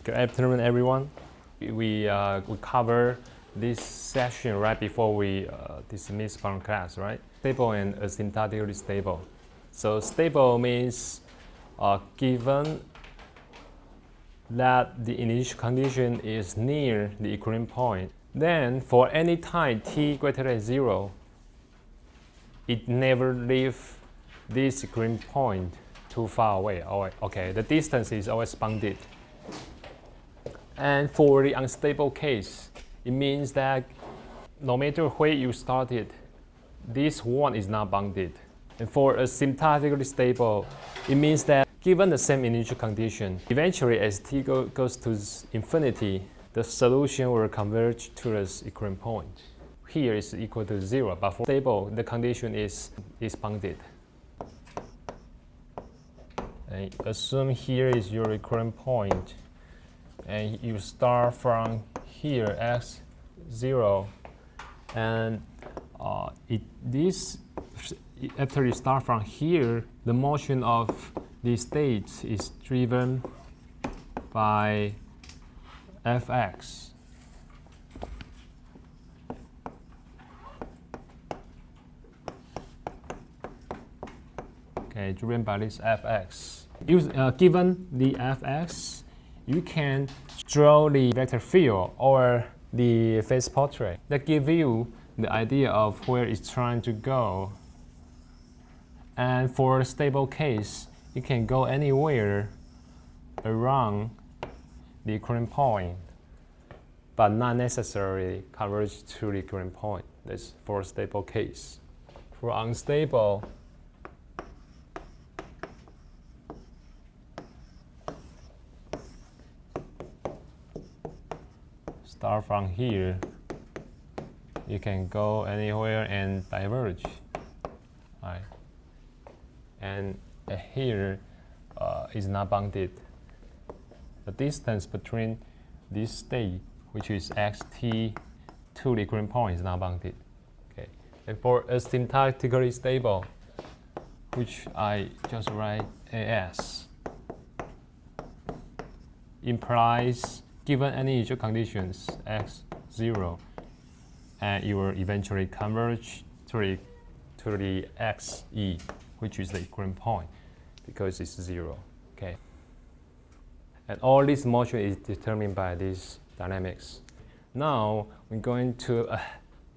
Good afternoon, everyone. We cover this session right before we dismiss from class, right? Stable and asymptotically stable. So stable means given that the initial condition is near the equilibrium point, then for any time t greater than 0, it never leaves this equilibrium point too far away. Okay, the distance is always bounded. And for the unstable case, it means that no matter where you started, this one is not bounded. And for asymptotically stable, it means that given the same initial condition, eventually as t goes to infinity, the solution will converge to the equilibrium point. Here is equal to 0, but for stable, the condition is bounded. And assume here is your equilibrium point, and you start from here, x0, and after you start from here, the motion of these states is driven by fx. Okay, driven by this fx. Given the fx, you can draw the vector field or the phase portrait that give you the idea of where it's trying to go. And for a stable case, you can go anywhere around the equilibrium point, but not necessarily converge to the equilibrium point. That's for a stable case. For unstable, start from here, you can go anywhere and diverge, right? And here is not bounded. The distance between this state, which is xt, to the equilibrium point is not bounded. Okay. And for asymptotically stable, which I just write as, implies given any initial conditions x0, and you will eventually converge to the xe, which is the equilibrium point, because it's 0. Okay. And all this motion is determined by these dynamics. Now we're going to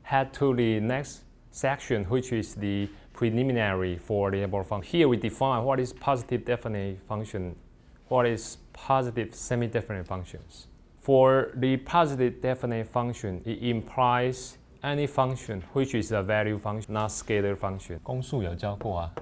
head to the next section, which is the preliminary for the able function. Here we define what is positive definite function, what is positive semi-definite functions. For the positive definite function, it implies any function which is a value function, not scalar function. 公数有教过啊。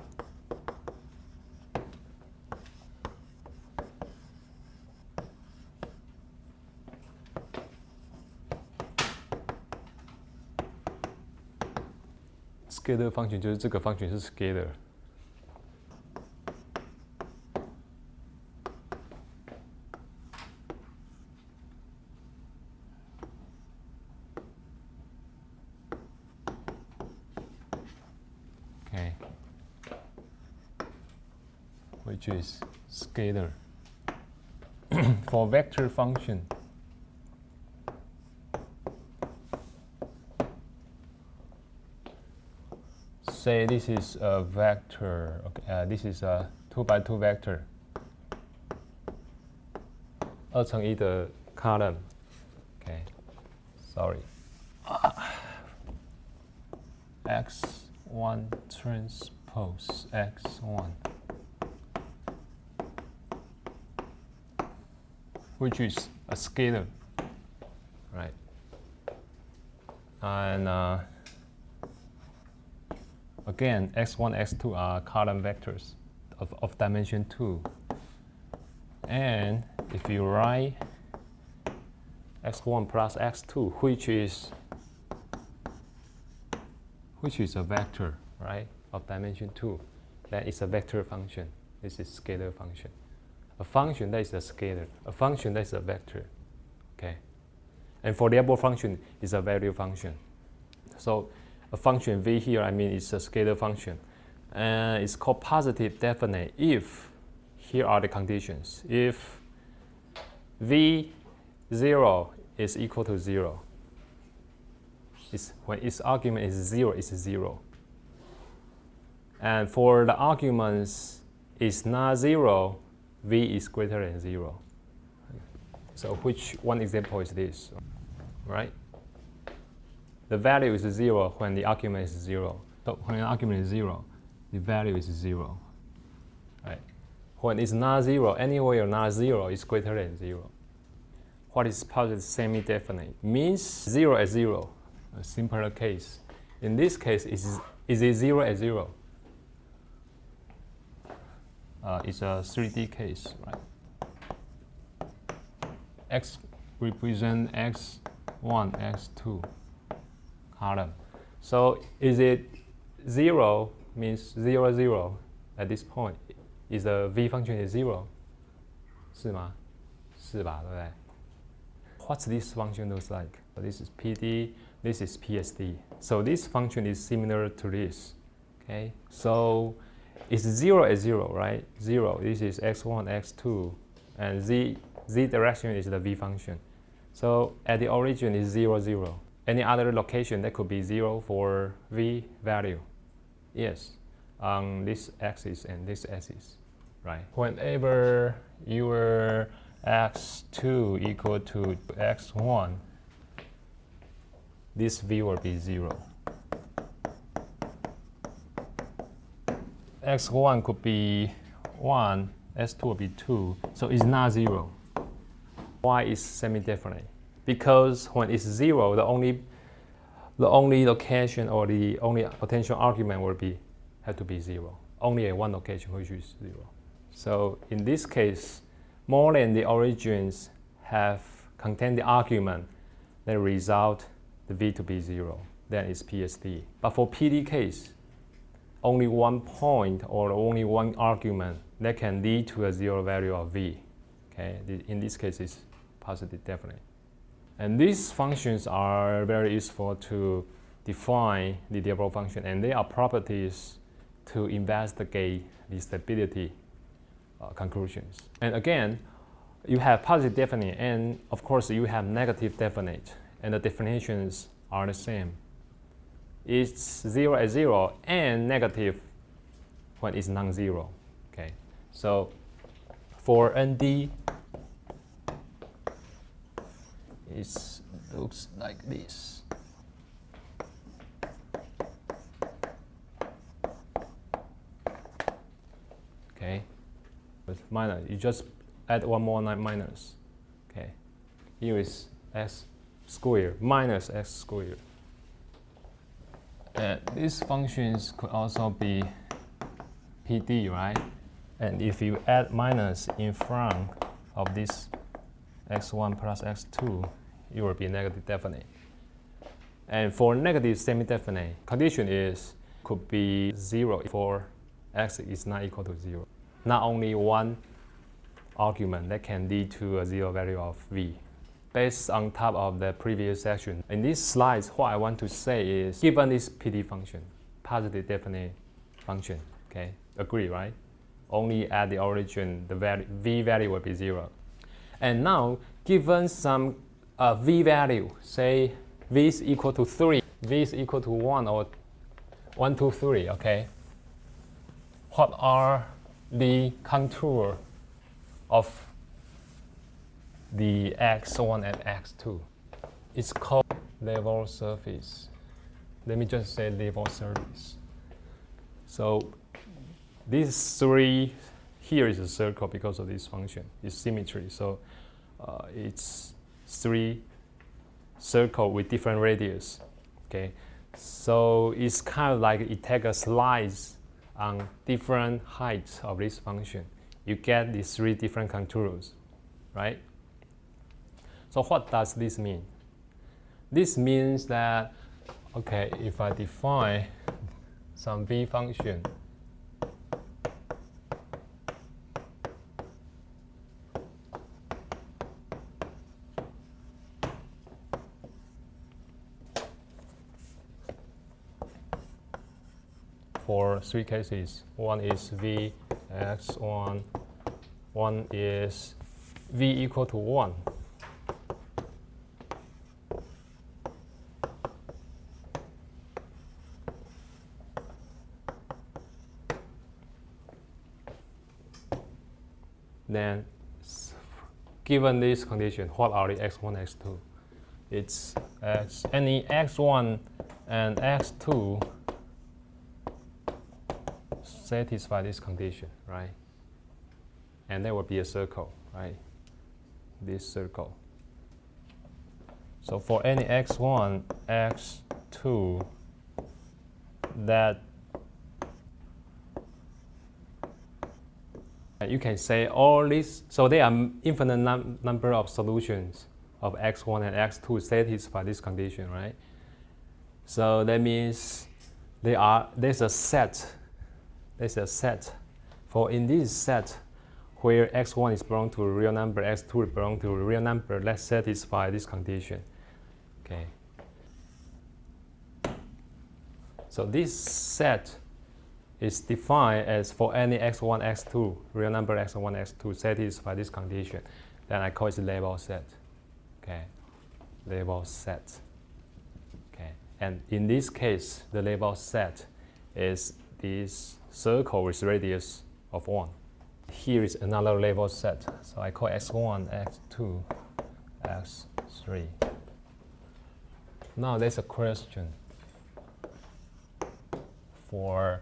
Scalar function 就是这个function是 scalar。Which is scalar. For vector function, say this is a vector. Okay, this is a 2x2 vector. 2×1的 column. Okay, sorry. X1 transpose X1. Which is a scalar, right? And again, x1, x2 are column vectors of dimension 2. And if you write x1 plus x2, which is a vector, right, of dimension 2, then it's a vector function. This is scalar function. A function that is a scalar, a function that is a vector, okay? And for the able function is a value function. So a function v here, I mean, it's a scalar function. And it's called positive definite if here are the conditions. If v0 is equal to 0. When its argument is 0, it's 0. And for the arguments is not 0, v is greater than 0. So which one example is this, right? The value is 0 when the argument is 0. So when the argument is 0, the value is 0, right? When it's not 0, anywhere not 0 is greater than 0. What is positive semi-definite? Means 0 at 0, a simpler case. In this case, is it 0 at 0? It's a 3D case, right? X represent x1, x2 column. So is it 0 means 0, 0 at this point? Is the v function is 0? 是吗？是吧，对不对？ What's this function looks like? So this is PD, this is PSD. So this function is similar to this. Okay, so it's 0 at 0, right? 0, this is x1, x2, and z direction is the v function. So at the origin is 0, 0. Any other location that could be 0 for v value? Yes, on this axis and this axis, right? Whenever your x2 equal to x1, this v will be 0. x1 could be 1, x2 will be 2, so it's not 0. Why is semi-definite? Because when it's 0, the only location or the only potential argument will have to be 0. Only at one location, which is 0. So in this case, more than the origins have contained the argument that result the v to be 0. Then it's PSD. But for PD case, only one point or only one argument that can lead to a 0 value of v. Okay, in this case, it's positive definite. And these functions are very useful to define the developed function, and they are properties to investigate the stability conclusions. And again, you have positive definite, and of course you have negative definite, and the definitions are the same. It's 0 at 0 and negative when it's non-zero. Okay, so for ND, it looks like this. Okay, with minus, you just add one more minus. Okay, here is x squared minus x squared. And these functions could also be PD, right? And if you add minus in front of this x1 plus x2, it will be negative definite. And for negative semi-definite, condition is could be 0 for x is not equal to 0. Not only one argument that can lead to a 0 value of v. Based on top of the previous section, in these slides, what I want to say is, given this PD function, positive definite function, okay, agree, right? Only at the origin, the value, v value will be 0. And now, given some v value, say v is equal to 3, v is equal to 1 or 1, 2, 3, okay? What are the contour of the x1 and x2? It's called level surface. Let me just say level surface. So these three, here is a circle because of this function. It's symmetry. So it's 3 circles with different radius. Okay, so it's kind of like it takes a slice on different heights of this function. You get these 3 different contours, right? So what does this mean? This means that, okay, if I define some v function, for 3 cases. One is v x1, one is v equal to 1. Then, given this condition, what are the x1, x2? It's any x1 and x2 satisfy this condition, right? And there will be a circle, right? This circle. So for any x1, x2 that you can say all these, so there are infinite number of solutions of x1 and x2 satisfy this condition, right? So that means there's a set. For in this set, where x1 is belong to a real number, x2 belong to a real number, let's satisfy this condition. Okay. So this set is defined as for any x1, x2, real number x1, x2 satisfy this condition. Then I call it label set. Okay, label set. Okay, and in this case, the label set is this circle with radius of 1. Here is another label set. So I call x1, x2, x3. Now there's a question for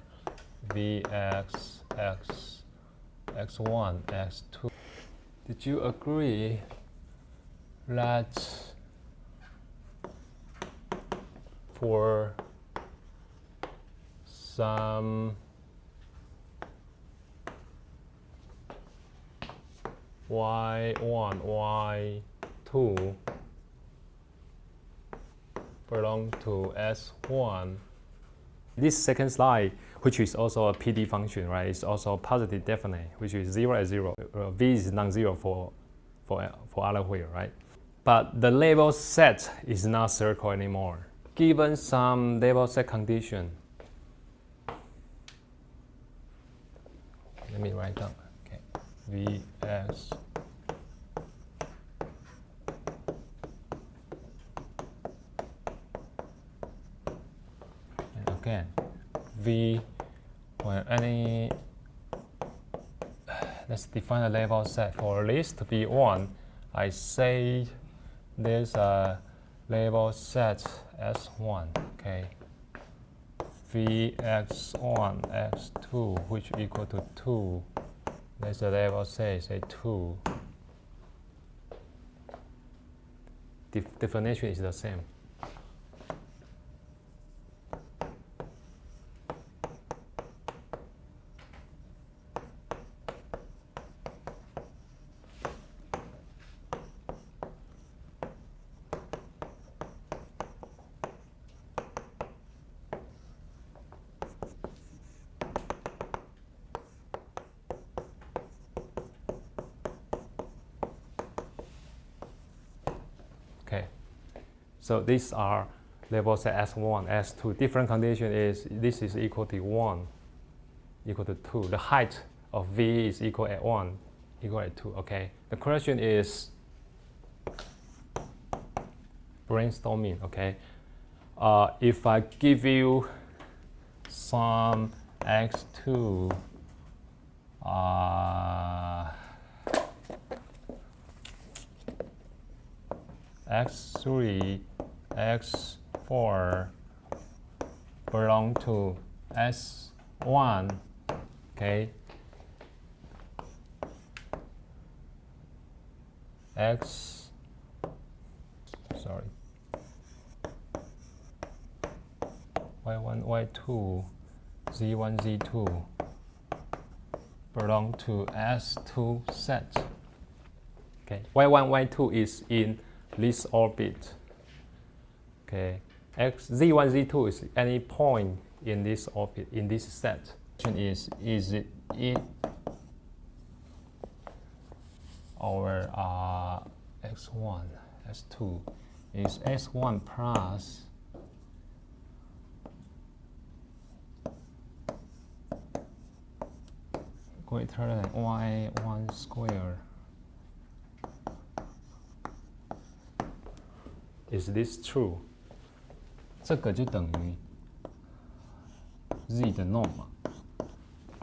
Vx, x1, x2. Did you agree that for some y1, y2 belong to S1? This second slide, which is also a PD function, right, is also positive definite, which is 0 at 0. V is non-zero for other way, right? But the label set is not circle anymore. Given some label set condition, let me write down. Okay, Vx and again V where any, let's define a label set. For this to be 1, I say there's a label set S1, okay, Vx1, x2, which equal to 2. There's a label say 2. Definition is the same. Okay, so these are label set S1, S2. Different condition is this is equal to 1, equal to 2. The height of V is equal at 1, equal at 2. Okay, the question is brainstorming. Okay, if I give you some x2, x3, x4 belong to S1, okay, y1, y2, z1, z2 belong to S2 set. Okay, y1, y2 is in this orbit. Okay, z1, z2 is any point in this orbit, in this set. Question is it our x1, s2 is s1 plus greater than y1 square Is this true? 这个就等于 z 的 norm 嘛。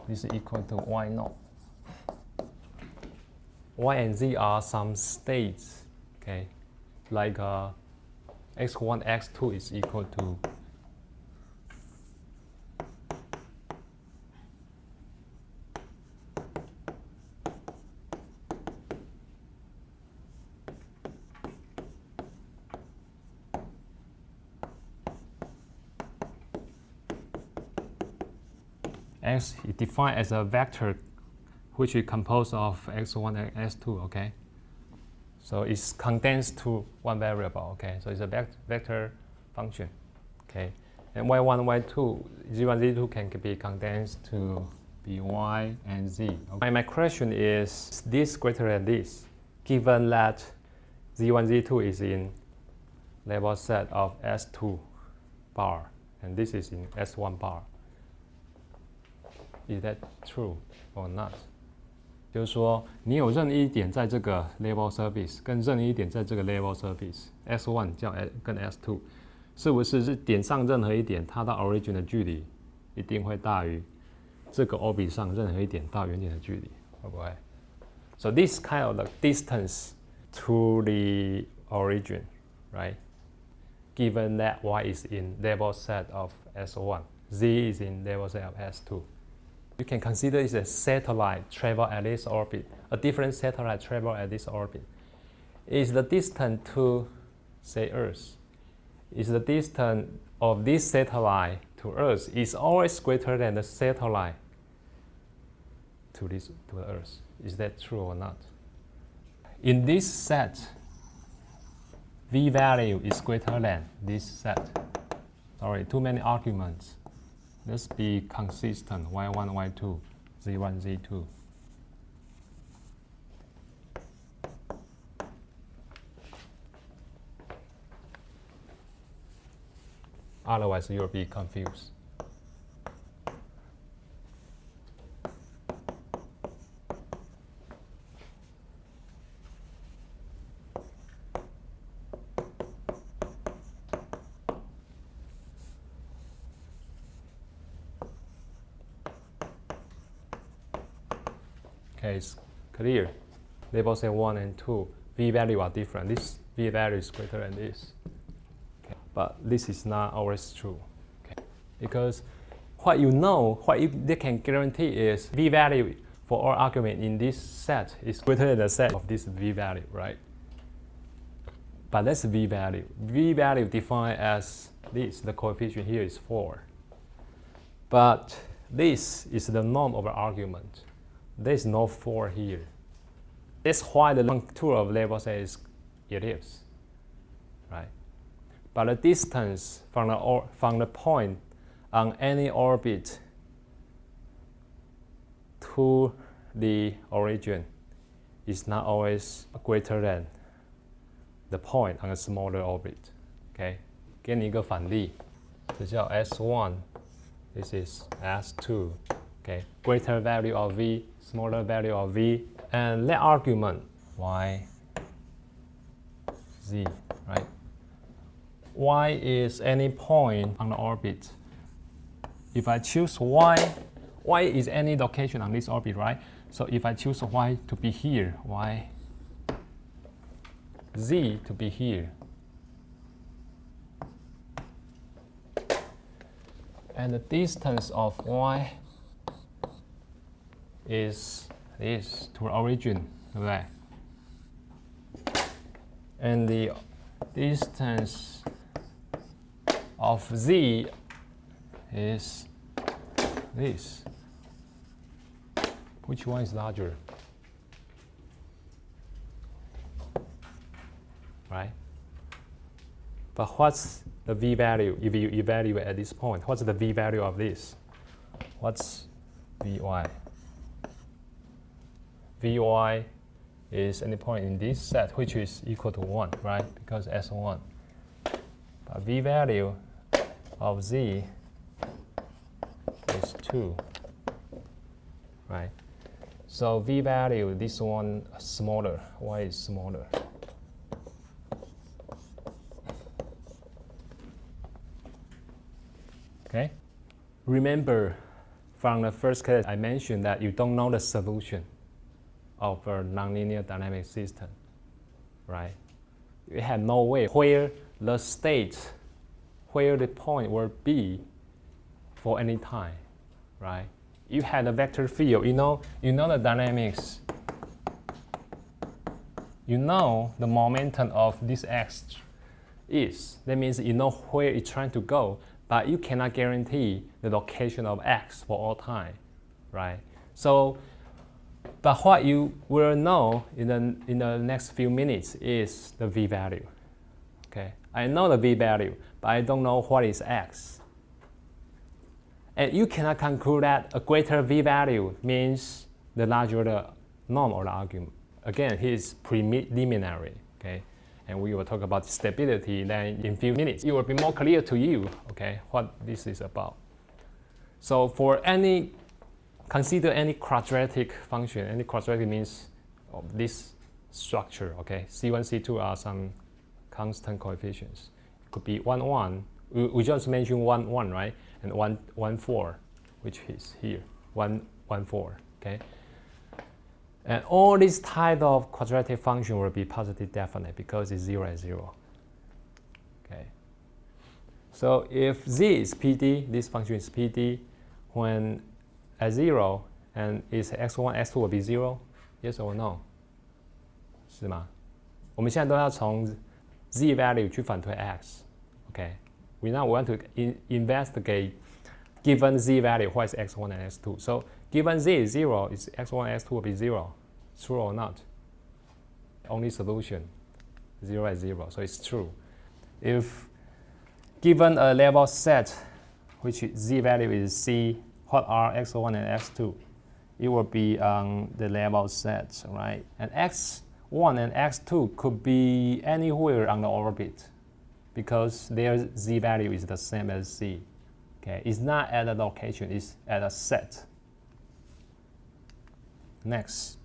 This is equal to y norm. Y and z are some states, okay? Like x1, x2 is equal to x is defined as a vector which is composed of x1 and x2, okay? So it's condensed to one variable, okay? So it's a vector function, okay? And y1, y2, z1, z2 can be condensed to be y and z. Okay? My question is this greater than this, given that z1, z2 is in label set of s2 bar, and this is in s1 bar. Is that true or not? 就是说，你有任意一点在这个 label surface， 跟任意一点在这个 label surface S1 叫跟 S2， 是不是点上任何一点，它到 origin 的距离一定会大于这个 orbit 上任何一点到原点的距离，会不会 ？So this kind of the distance to the origin, right? Given that y is in label set of S1, z is in label set of S2. You can consider it a satellite travel at this orbit, a different satellite travel at this orbit. Is the distance to, say, Earth, is the distance of this satellite to Earth is always greater than the satellite to the Earth. Is that true or not? In this set, v value is greater than this set. Sorry, too many arguments. Let's be consistent, y1, y2, z1, z2. Otherwise, you'll be confused. Okay, it's clear. Label set 1 and 2, v value are different. This v value is greater than this. Okay. But this is not always true. Okay. Because what you know, they can guarantee is v value for all argument in this set is greater than the set of this v value, right? But that's v value. V value defined as this, the coefficient here is 4. But this is the norm of the argument. There's no 4 here. That's why the contour of label set is ellipse, right? But the distance from the point on any orbit to the origin is not always greater than the point on a smaller orbit. Okay? 给你一个反例，这叫 S1. This is S2. Okay, greater value of v, smaller value of v, and that argument y, z, right? Y is any point on the orbit. If I choose y is any location on this orbit, right? So if I choose y to be here, y, z to be here, and the distance of y is this to the origin, right? And the distance of z is this. Which one is larger? Right? But what's the v value if you evaluate at this point? What's the v value of this? What's vy? Vy is any point in this set which is equal to 1, right? Because S1. But v value of z is 2, right? So v value, this one smaller, y is smaller. Okay? Remember, from the first case, I mentioned that you don't know the solution of a nonlinear dynamic system, right? You have no way where the state, where the point will be for any time, right? You had a vector field, you know the dynamics. You know the momentum of this x is. That means you know where it's trying to go, but you cannot guarantee the location of x for all time, right? So, but what you will know in the next few minutes is the v value. Okay, I know the v value, but I don't know what is x. And you cannot conclude that a greater v value means the larger the norm or the argument. Again, here is preliminary, okay? And we will talk about stability then in a few minutes. It will be more clear to you, okay, what this is about. So for consider any quadratic function. Any quadratic means this structure, okay? C1, C2 are some constant coefficients. It could be 1, 1. We just mentioned 1, 1, right? And 1, 1, 4, which is here, 1, 1, 4, okay? And all these type of quadratic function will be positive definite because it's 0 and 0. Okay. So if z is PD, this function is PD, when at 0 and is x1, x2 will be 0, yes or no? 是吗？我们现在都要从 z value 去反推 x. Okay. We now want to investigate given z value, what is x1 and x2. So given z is 0, is x1 and x2 will be 0. True or not? Only solution, 0 and 0, so it's true. If given a level set, which z value is c, what are x1 and x2? It will be on the level set, right? And x1 and x2 could be anywhere on the orbit because their z value is the same as c. Okay, it's not at a location, it's at a set. Next,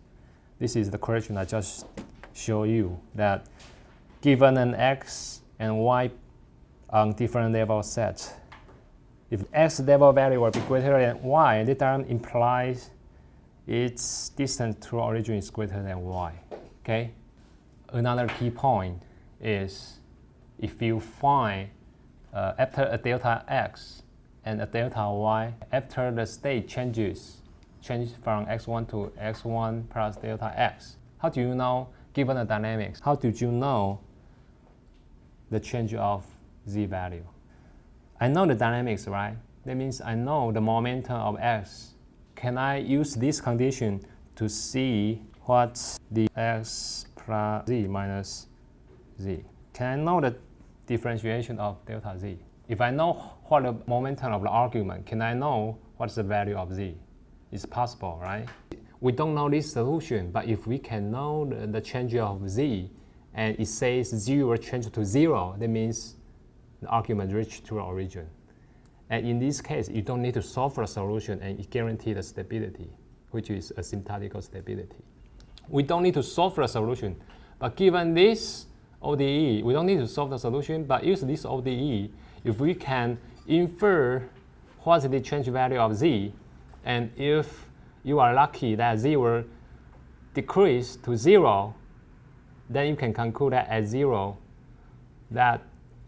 this is the question I just showed you, that given an x and y on different level sets, if x level value will be greater than y, that term implies its distance to origin is greater than y. Okay? Another key point is if you find after a delta x and a delta y, after the state change from x1 to x1 plus delta x, how do you know, given the dynamics, how did you know the change of z value? I know the dynamics, right? That means I know the momentum of x. Can I use this condition to see what's the x plus z minus z? Can I know the differentiation of delta z? If I know what the momentum of the argument, can I know what's the value of z? It's possible, right? We don't know this solution, but if we can know the change of z, and it says z will change to 0, that means the argument reached to the origin. And in this case, you don't need to solve for a solution and it guarantees the stability, which is asymptotical stability. We don't need to solve for a solution, but given this ODE, we don't need to solve the solution, but use this ODE, if we can infer what's the change value of z, and if you are lucky that z will decrease to 0, then you can conclude that at 0, that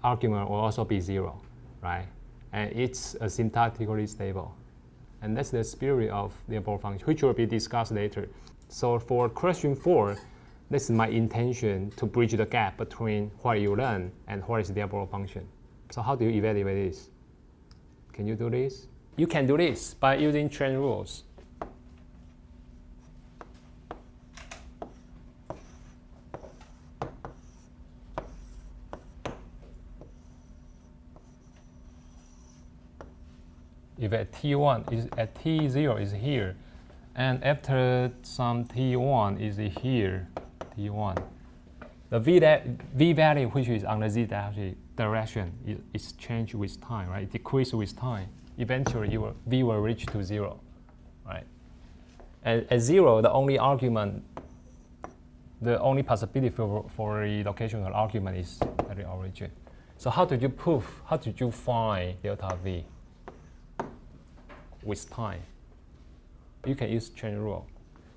argument will also be 0, right? And it's asymptotically stable. And that's the spirit of the above function, which will be discussed later. So for question 4, this is my intention to bridge the gap between what you learn and what is the above function. So how do you evaluate this? Can you do this? You can do this by using chain rules. If at t1 is at t0 is here, and after some t1 is here, t1, the v value which is on the z direction is changed with time, right? It decreases with time. Eventually, v will reach to 0, right? At 0, the only argument, the only possibility for the location of argument is at the origin. So how did you prove? How did you find delta v? with time. You can use chain rule.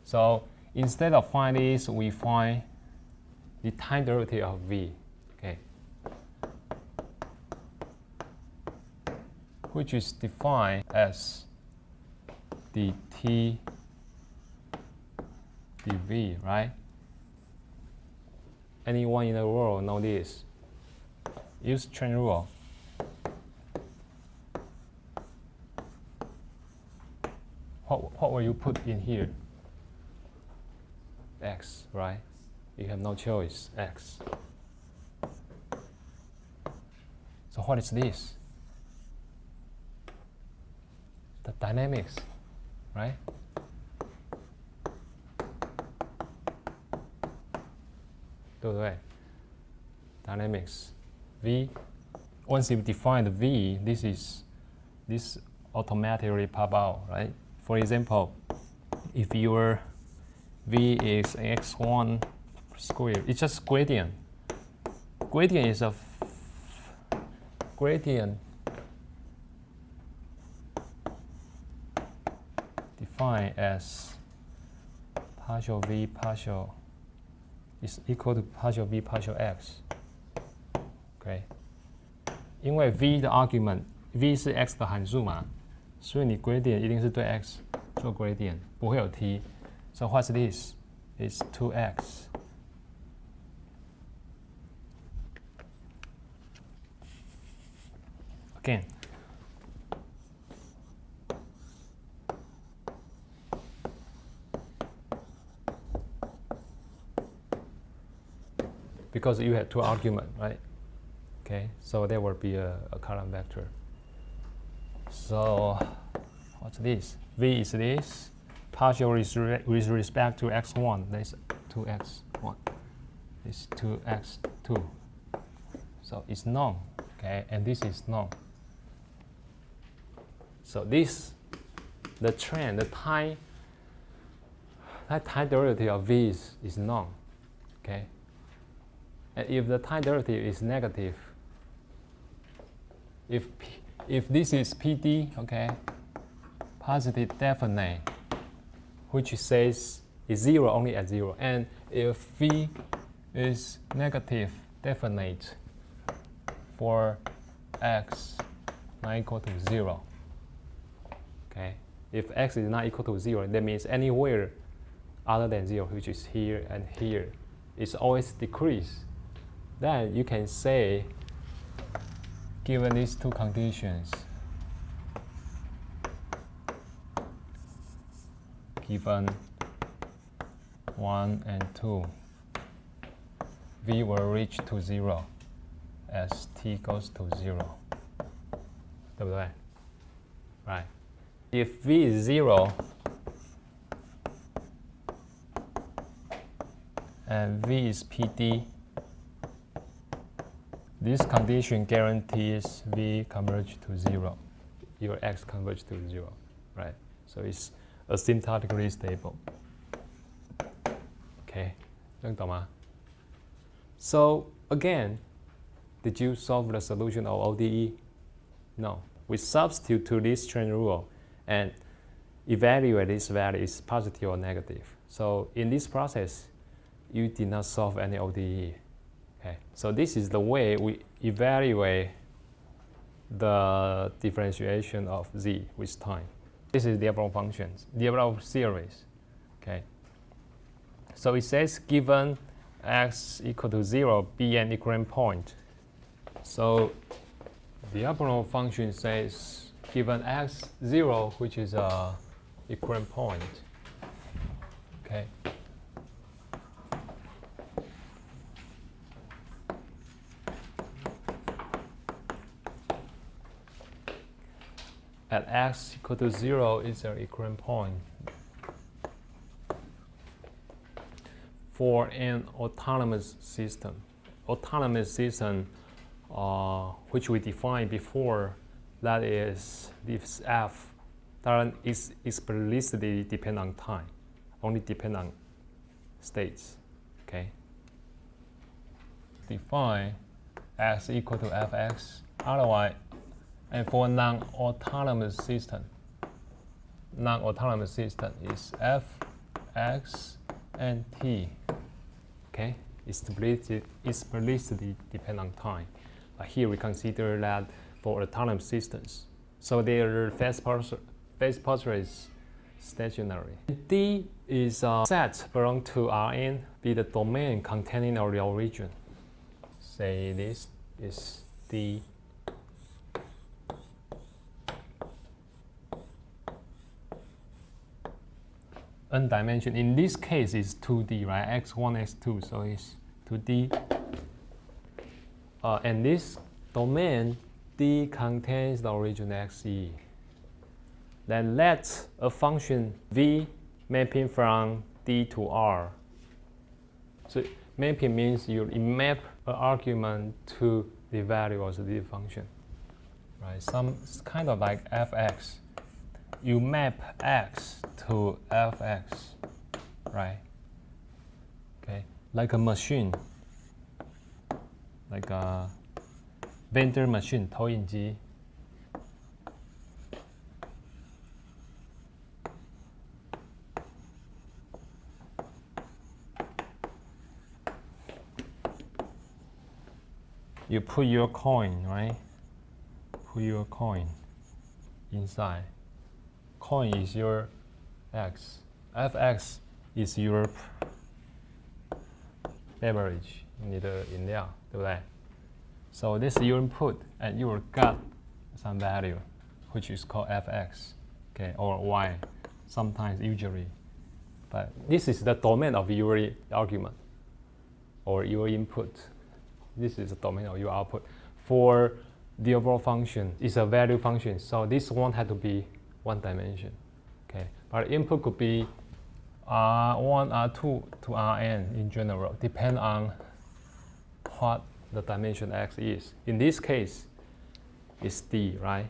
So instead of find this, we find the time derivative of v, okay, which is defined as dt dv, right? Anyone in the world know this? Use chain rule. What will you put in here? X, right? You have no choice, X. So what is this? The dynamics, right? Dynamics. V, once you define the V, this automatically pop out, right? For example, if your V is x1 squared, it's just gradient. Gradient is a gradient defined as partial V partial is equal to partial V partial x. Okay. 因为 v 的 argument v 是 x 的函数嘛，所以你 gradient 一定是对 x 做 gradient， 不会有 t。So what's this? It's 2x. Again, because you had two arguments, right? Okay, so there will be a column vector. So what's this? V is this. Partial with respect to x1. That's 2x1. It's 2x2. So it's known. Okay, and this is known. So this, the trend, the time derivative of v is known. Okay. And if the time derivative is negative, if this is PD, okay, positive definite, which says is 0 only at 0, and if V is negative definite for x not equal to 0, okay, if x is not equal to 0, that means anywhere other than 0, which is here and here, is always decrease. Then you can say, given these two conditions, given 1 and 2, v will reach to 0 as t goes to 0. 对不对? Right. If v is 0 and v is PD, this condition guarantees v converge to 0. Your x converge to 0, right? So it's asymptotically stable. Okay, 这样懂吗? So again, did you solve the solution of ODE? No. We substitute to this chain rule and evaluate this value is positive or negative. So in this process, you did not solve any ODE. Okay, so this is the way we evaluate the differentiation of z with time. This is the above functions, the above series. Okay, so it says given x equal to 0, be an equivalent point. So the above function says given x 0, which is a equivalent point. Okay. At x equal to 0 is an equivalent point for an autonomous system. Autonomous system, which we defined before, that is this f that is explicitly depend on time, only depend on states. Okay. Define x equal to fx. Otherwise, and for non-autonomous system, non-autonomous system is f, x, and t. Okay, it's explicitly depend on time. But here we consider that for autonomous systems. So their phase posture is stationary. D is a set belong to Rn, be the domain containing a real region. Say this is D. N dimension. In this case, it's 2D, right? X1, X2, so it's 2D. And this domain D contains the region Xe. Then let a function V mapping from D to R. So mapping means you map an argument to the value of the function, right? Some kind of like fx. You map x to fx, right? Okay, like a machine, like a vendor machine, 投影机. You put your coin, right? Put your coin inside. Coin is your x. Fx is your beverage, 你的饮料，对不对? So this is your input, and you will get some value, which is called fx, okay, or y, sometimes usually. But this is the domain of your argument, or your input. This is the domain of your output. For the overall function, it's a value function, so this one had to be one dimension. Okay, but input could be R1, R2 to Rn in general, depend on what the dimension x is. In this case, it's D, right?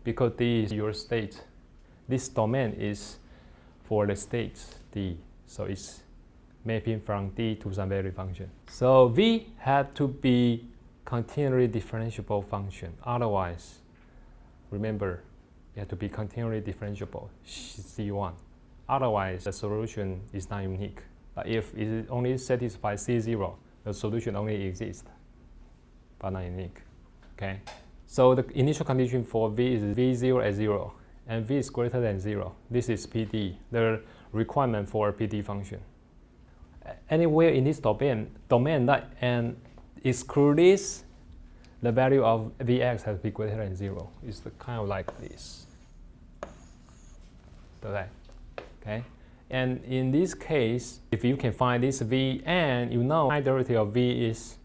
Because D is your state. This domain is for the states D, so it's mapping from D to some value function. So V had to be continually differentiable function. Otherwise, remember, it had to be continually differentiable, C1. Otherwise, the solution is not unique. But if it only satisfies C0, the solution only exists, but not unique. Okay. So the initial condition for V is V0 at 0, and V is greater than 0. This is PD, the requirement for a PD function. Anywhere in this domain that and exclude this, the value of Vx has to be greater than 0. It's kind of like this. Okay. And in this case, if you can find this V and you know my derivative of V is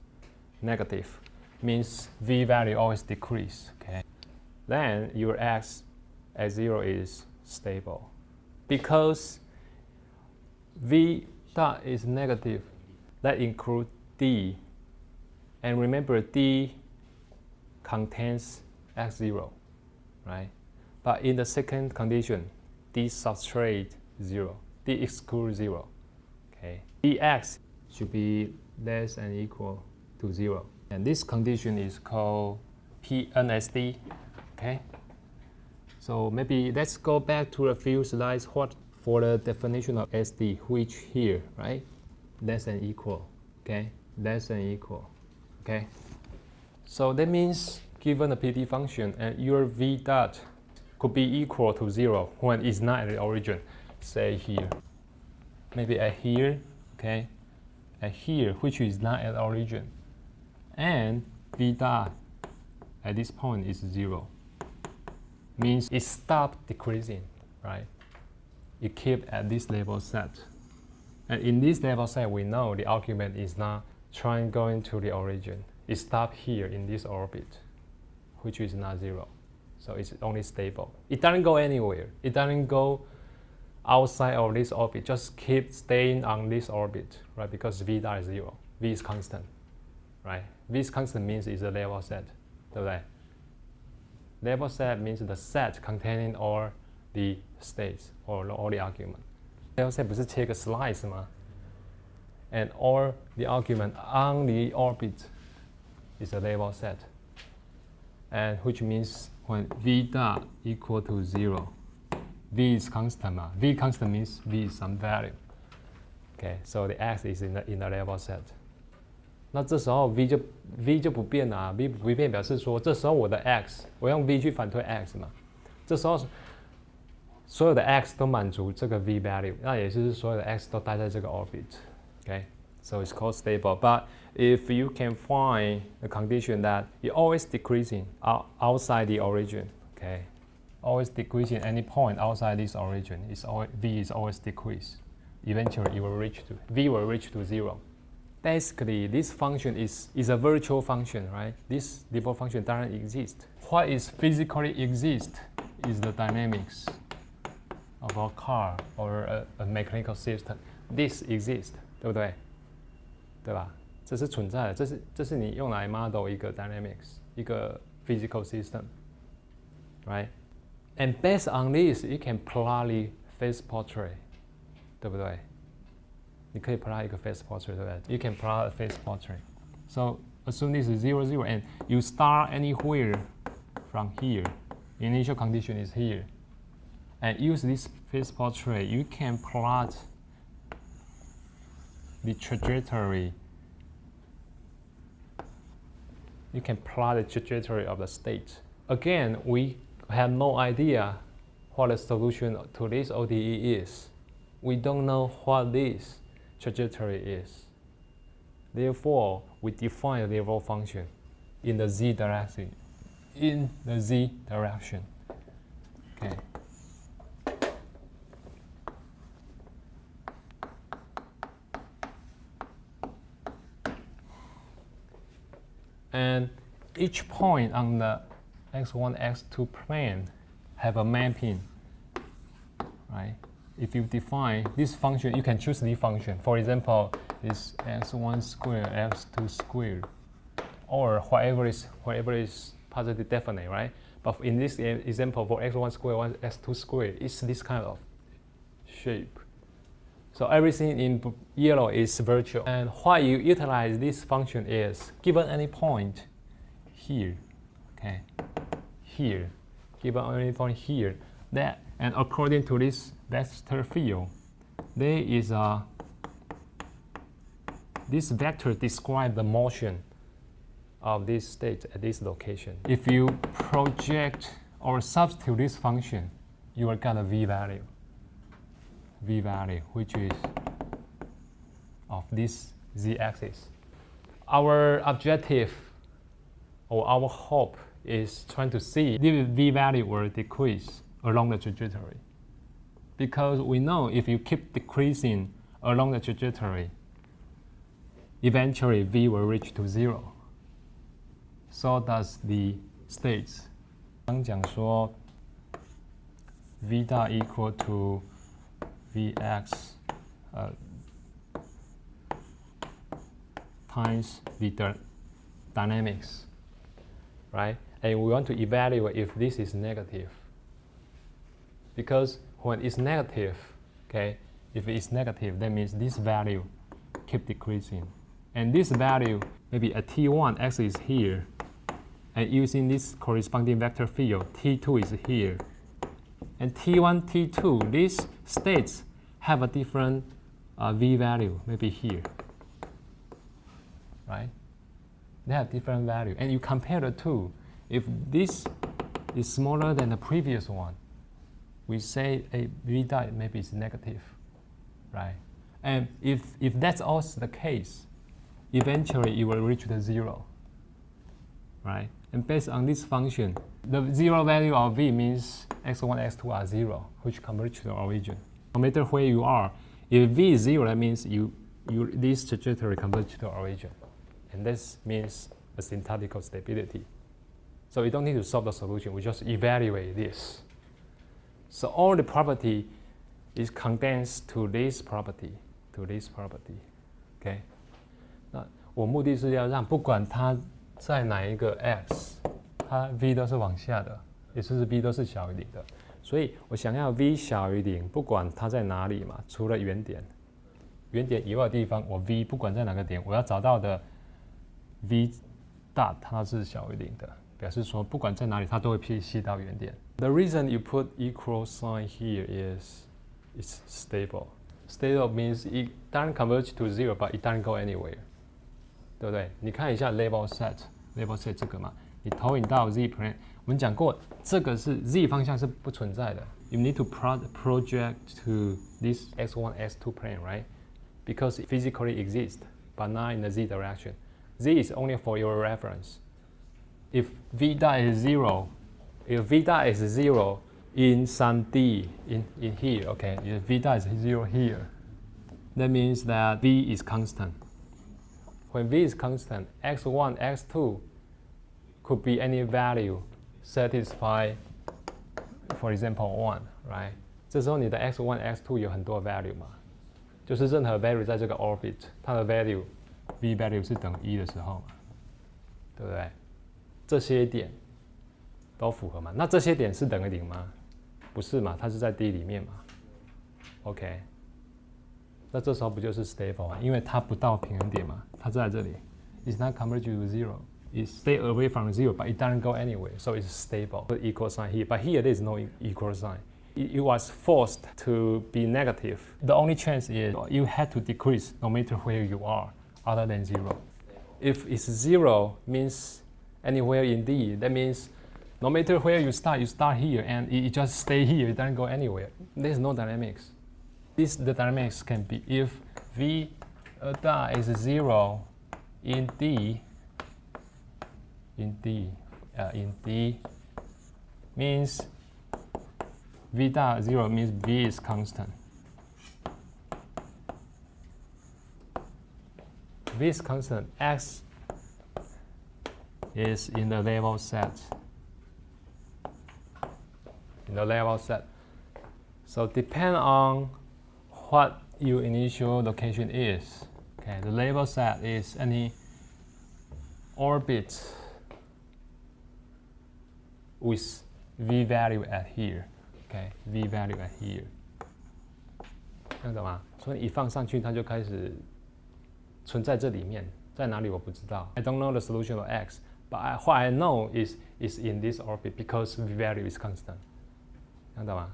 negative, means V value always decrease. Okay. Then your x at 0 is stable. Because V dot is negative, that includes D. And remember, D contains x0, right? But in the second condition, D subtract 0, D excludes 0. Okay, Dx should be less than or equal to 0. And this condition is called PNSD. Okay, so maybe let's go back to a few slides for the definition of SD, which here, right? Less than or equal. Okay, less than or equal. Okay, so that means given a PD function and your V dot could be equal to 0 when it's not at the origin, say here, maybe at here, okay, at here, which is not at the origin, and V dot at this point is 0, means it stopped decreasing, right? It kept at this level set, and in this level set, we know the argument is not trying going to the origin. It stopped here in this orbit, which is not 0. So it's only stable. It doesn't go anywhere. It doesn't go outside of this orbit. Just keep staying on this orbit, right? Because V dot is 0. V is constant, right? V is constant means it's a level set, 对不对? Level set means the set containing all the states or all the argument. Level set 不是切个 slice 吗? And all the argument on the orbit is a level set, and which means when V dot equal to 0, v is constant 嘛 ，v constant means v is some value. Okay, so the x is in the level set. 那这时候 v 就不变了啊 ，v 不变表示说这时候我的 x 我用 v 去反推 x 嘛，这时候所有的 x 都满足这个 v value， 那也就是所有的 x 都待在这个 orbit。Okay, so it's called stable. But if you can find the condition that it always decreasing outside the origin, okay, always decreasing any point outside this origin, v is always decrease. Eventually, v will reach to 0. Basically, this function is a virtual function, right? This default function doesn't exist. What is physically exist is the dynamics of a car or a mechanical system. This exists, 对不对？对吧？这是存在的，这是你用来 model 一个 dynamics, 一个 physical system, right? And based on this, you can plot the phase portrait, 对不对？你可以 plot 一个 phase portrait, 对不对？ You can plot a phase portrait. So assume this is 0, 0, and you start anywhere from here. Initial condition is here. And use this phase portrait, you can plot the trajectory. You can plot the trajectory of the state. Again, we have no idea what the solution to this ODE is. We don't know what this trajectory is. Therefore, we define the default function in the z direction. Okay. And each point on the x1, x2 plane have a mapping, right? If you define this function, you can choose the function. For example, this x1 squared, x2 squared, or whatever is positive definite, right? But in this example, for x1 squared, x2 squared, it's this kind of shape. So everything in yellow is virtual. And why you utilize this function is, given any point here, okay, here, given any point here, that, and according to this vector field, there is this vector describes the motion of this state at this location. If you project or substitute this function, you will get a v value, which is of this z-axis. Our objective or our hope is trying to see the v value will decrease along the trajectory. Because we know if you keep decreasing along the trajectory, eventually v will reach to 0. So does the states. 刚讲说 v dot equal to Vx times the dynamics, right? And we want to evaluate if this is negative. Because when it's negative, okay, if it's negative, that means this value keep decreasing. And this value, maybe at T1, x is here. And using this corresponding vector field, T2 is here. And T1, T2, these states have a different v value, maybe here, right? They have different value. And you compare the two. If this is smaller than the previous one, we say a v dot maybe is negative, right? And if that's also the case, eventually it will reach the 0, right? And based on this function, the 0 value of v means x1, x2 are 0, which converge to the origin. No matter where you are, if v is 0, that means this trajectory converge to the origin. And this means a syntactical stability. So we don't need to solve the solution, we just evaluate this. So all the property is condensed to this property, okay? 那我目的是要让不管它在哪一个 x， 它 v 都是往下的，也就是 v 都是小于0的。所以我想要 v 小于0，不管它在哪里嘛，除了原点以外的地方，我 v 不管在哪个点，我要找到的 v dot 它是小于0的。表示说不管在哪里它都会吸到原点。The reason you put equal sign here is it's stable. Stable means it doesn't converge to 0, but it doesn't go anywhere. 对不对？你看一下 label set 这个嘛，你投影到 z plane， 我们讲过这个是 z 方向是不存在的。You need to project to this x1, x2 plane, right? Because it physically exists, but not in the z direction. Z is only for your reference. If v dot is 0, in some d in here, okay, if v dot is 0 here, that means that v is constant. When v is constant, x1, x2 could be any value satisfy, for example, 1, right? 这时候你的 x1, x2 有很多 value 嘛，就是任何 value 在这个 orbit， 它的 value v value 是等于1的时候嘛，对不对？这些点都符合嘛？那这些点是等于0吗？不是嘛，它是在 D 里面嘛。OK， 那这时候不就是 stable 嘛？因为它不到平衡点嘛，它在这里。It's not converge to 0. It stay away from 0, but it doesn't go anywhere, so it's stable. The equal sign here, but here there is no equal sign. It was forced to be negative. The only chance is you had to decrease no matter where you are, other than 0. If it's 0 means anywhere in D, that means no matter where you start here and it just stay here, it doesn't go anywhere. There's no dynamics. The dynamics can be if V dot is 0 in D means V dot 0 means V is constant. V is constant. X is in the level set. So depend on what your initial location is. Okay, the level set is any orbit with v value at here. Okay, v value at here. 这样懂吗？所以一放上去，它就开始存在这里面，在哪里我不知道。I don't know the solution of x, but what I know is in this orbit because v value is constant. 这样懂吗？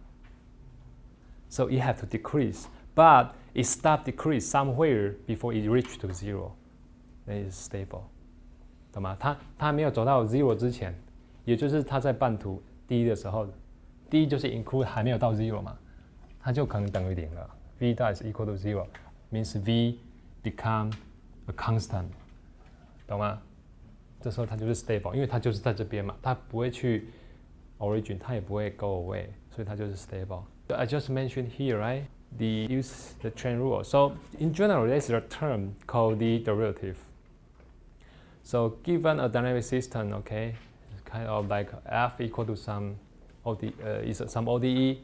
So it have to decrease, but it stop decrease somewhere before it reach to 0. Then it's stable. 懂吗？它没有走到 0 之前，也就是它在半途 D 的时候 ，D 就是 include 还没有到 0 嘛，它就可能等于0了。V dot is equal to 0 means V become a constant. 懂吗？这时候它就是 stable， 因为它就是在这边嘛，它不会去 origin， 它也不会 go away， 所以它就是 stable. I just mentioned here, right? Use the chain rule. So in general, there's a term called the derivative. So given a dynamic system, okay, it's kind of like f equal to some ODE.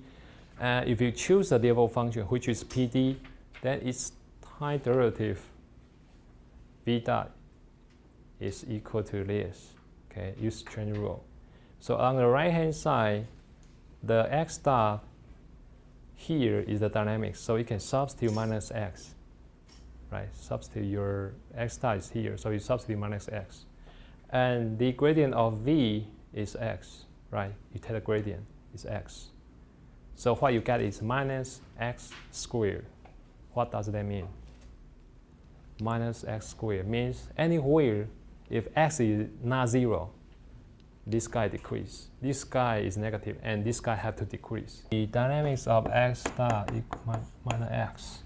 And if you choose a level function, which is PD, then its time derivative v dot is equal to this. Okay, use chain rule. So on the right hand side, the x dot here is the dynamics, so you can substitute minus x, right? Substitute your x dot is here, so you substitute minus x. And the gradient of v is x, right? You take the gradient, is x. So what you get is minus x squared. What does that mean? Minus x squared means anywhere if x is not 0, this guy decrease. This guy is negative, and this guy have to decrease. The dynamics of x dot equal minus x.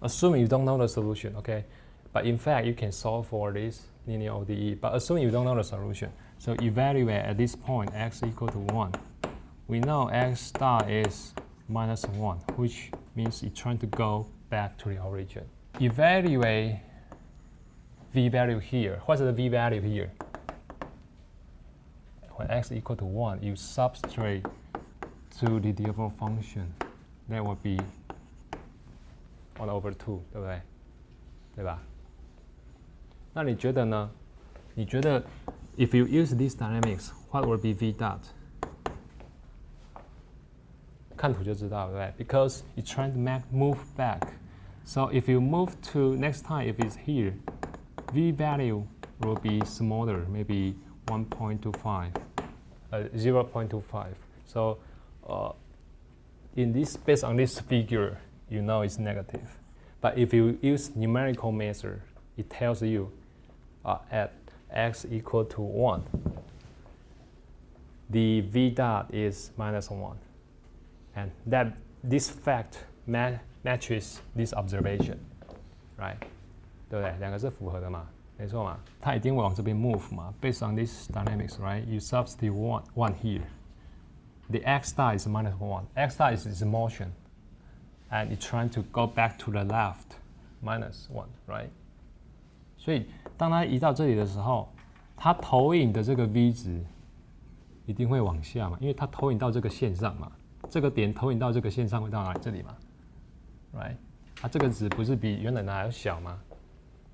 Assuming you don't know the solution, okay? But in fact, you can solve for this linear ODE. But assuming you don't know the solution, so evaluate at this point x equal to 1. We know x dot is minus 1, which means it's trying to go back to the origin. Evaluate v value here. What's the v value here? When x equal to 1, you subtract to the default function. That would be 1 over 2, 对不对？对吧？那你觉得呢？你觉得 if you use these dynamics, what would be v dot? 看图就知道，对不对？ Because you're trying to move back. So if you move to next time, if it's here, v value will be smaller, maybe 1.25, 0.25. So based on this figure, you know it's negative. But if you use numerical measure, it tells you at x equal to 1, the v dot is -1. And this fact matches this observation, right? 对不对？两个是符合的嘛，没错嘛，它一定会往这边 move 嘛。Based on this dynamics, right? You substitute one here. The x dot is -1. X dot is motion, and it's trying to go back to the left, -1, right? 所以当它移到这里的时候，它投影的这个 v 值一定会往下嘛，因为它投影到这个线上嘛。这个点投影到这个线上会到哪里？这里嘛 ，right？ 它这个值不是比原来的还要小吗？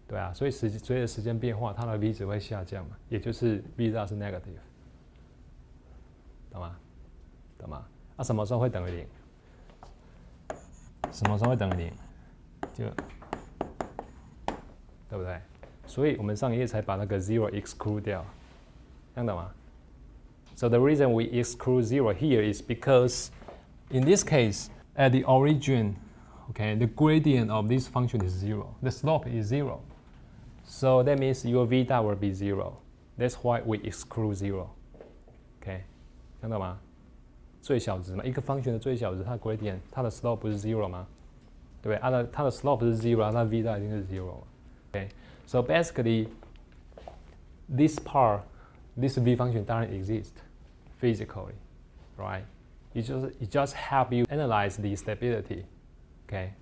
对啊，所以随着时间变化，它的 v 值会下降嘛，也就是 v 大是 negative， 懂吗？懂吗？啊，什么时候会等于0？什么时候会等于0？就对不对？所以我们上一页才把那个 0 exclude 掉，这样懂吗？ So the reason we exclude 0 here is because in this case, at the origin, okay, the gradient of this function is 0. The slope is 0. So that means your v dot will be 0. That's why we exclude 0. Okay, 看到吗？最小值嘛，一个 function 的最小值，它的 gradient， 它的 slope 不是 0 吗？对不对？它的 slope 是 0， 它的 v dot 一定是 0 嘛。Okay, so basically, this v function doesn't exist physically, right? It just help you analyze the stability. Okay,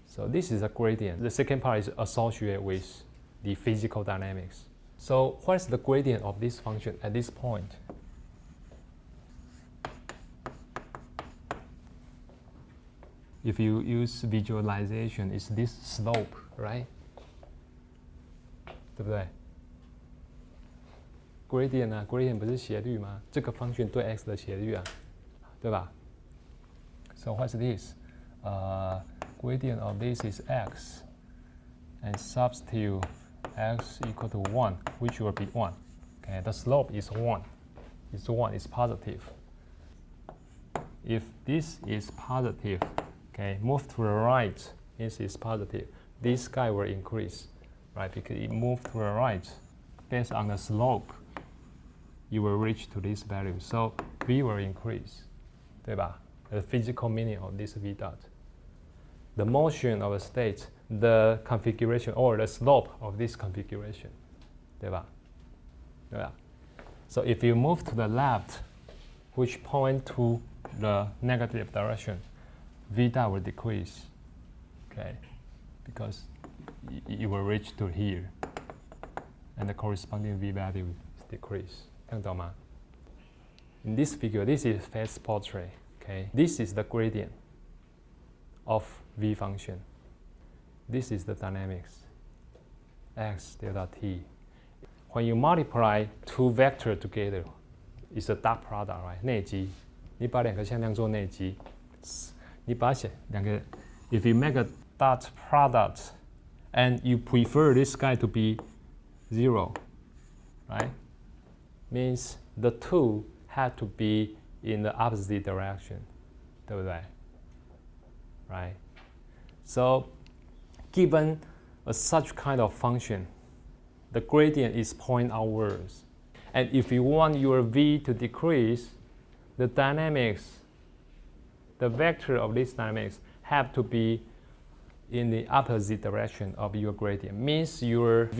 so this is a gradient. The second part is associated with the physical dynamics. So what is the gradient of this function at this point? If you use visualization, it's this slope, right? 对不对？ gradient 啊 ，gradient 不是斜率吗？这个 function 对 x 的斜率啊，对吧 ？So what's this? Gradient of this is x, and substitute x equal to 1, which will be 1. Okay, the slope is 1. It's 1. It's positive. If this is positive, okay, move to the right means it's positive. This guy will increase, right? Because it moved to the right based on the slope. You will reach to this value. So v will increase, 对吧? The physical meaning of this v dot. The motion of a state, the configuration or the slope of this configuration, 对吧? 对吧? So if you move to the left, which point to the negative direction, v dot will decrease, okay? Because you will reach to here, and the corresponding v value is decrease. 看到吗? In this figure, this is phase portrait. Okay, this is the gradient of v function. This is the dynamics. X delta t. When you multiply two vectors together, it's a dot product, right? 内积，你把两个向量做内积，你把两个 if you make a dot product, and you prefer this guy to be 0, right? Means the two had to be in the opposite direction, 对不对? Right? So, given such kind of function, the gradient is point outwards. And if you want your v to decrease, the dynamics, the vector of this dynamics have to be in the opposite direction of your gradient. Means your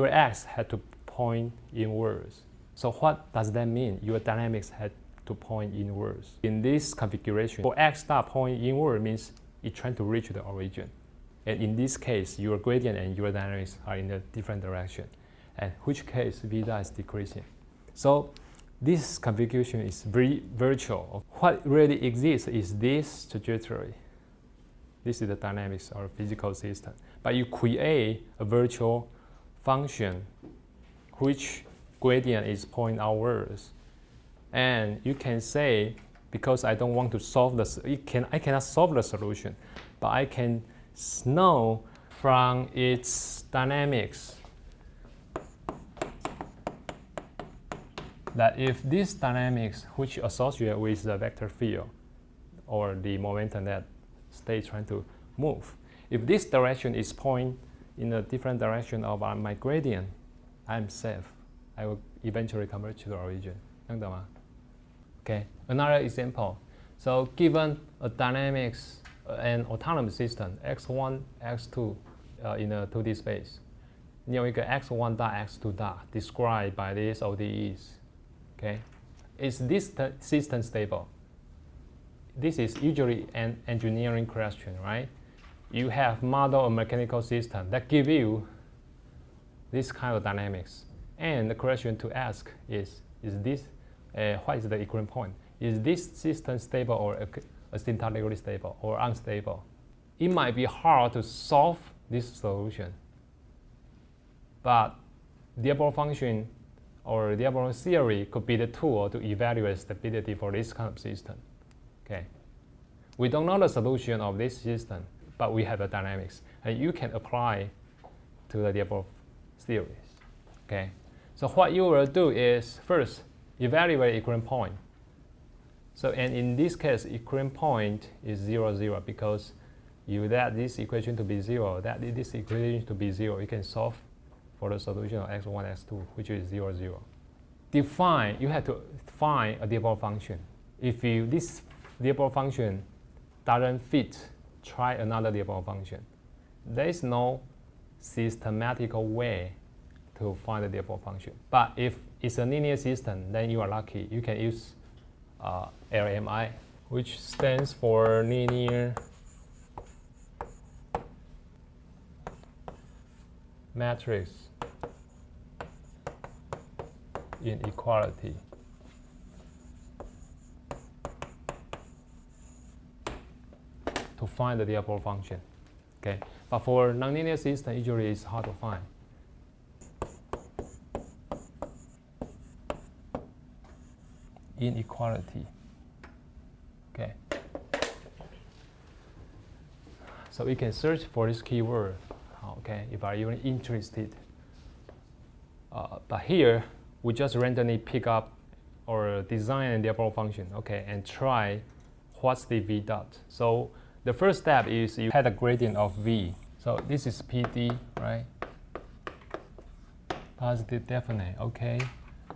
x had to point inwards. So what does that mean? Your dynamics had to point inwards. In this configuration, for x dot point inward means it's trying to reach the origin. And in this case, your gradient and your dynamics are in a different direction. And which case v dot is decreasing. So this configuration is very virtual. What really exists is this trajectory. This is the dynamics of a physical system. But you create a virtual function which gradient is point outwards. And you can say, because I don't want to solve this, I cannot solve the solution, but I can know from its dynamics that if this dynamics which associate with the vector field or the momentum that stays trying to move, if this direction is point in a different direction of my gradient, I'm safe. I will eventually converge to the origin. Okay, another example. So given a dynamics and autonomous system, x1, x2 in a 2D space, 你有一个 x1 dot x2 dot described by these ODEs. Okay, is this system stable? This is usually an engineering question, right? You have model a mechanical system that give you this kind of dynamics, and the question to ask is this what is the equilibrium point? Is this system stable or asymptotically stable or unstable? It might be hard to solve this solution, but diagonal function or diagonal theory could be the tool to evaluate stability for this kind of system. Okay, we don't know the solution of this system, but we have the dynamics, and you can apply to the diagonal theories. Okay, so what you will do is first evaluate equilibrium point. So, and in this case, equilibrium point is 0, 0 because you let this equation to be 0, that this equation to be 0, you can solve for the solution of x1, x2, which is 0, 0. Define, you have to find a diagonal function. If this diagonal function doesn't fit, try another diagonal function. There is no systematical way to find the diagonal function. But if it's a linear system, then you are lucky. You can use LMI, which stands for linear matrix inequality. To find the diagonal function. Okay, but for nonlinear system, usually it's hard to find. Inequality. Okay. So we can search for this keyword. Okay, if you're even interested. But here we just randomly pick up or design a diagonal function. Okay, and try what's the v dot. So the first step is you had a gradient of v. So this is PD, right? Positive definite. Okay,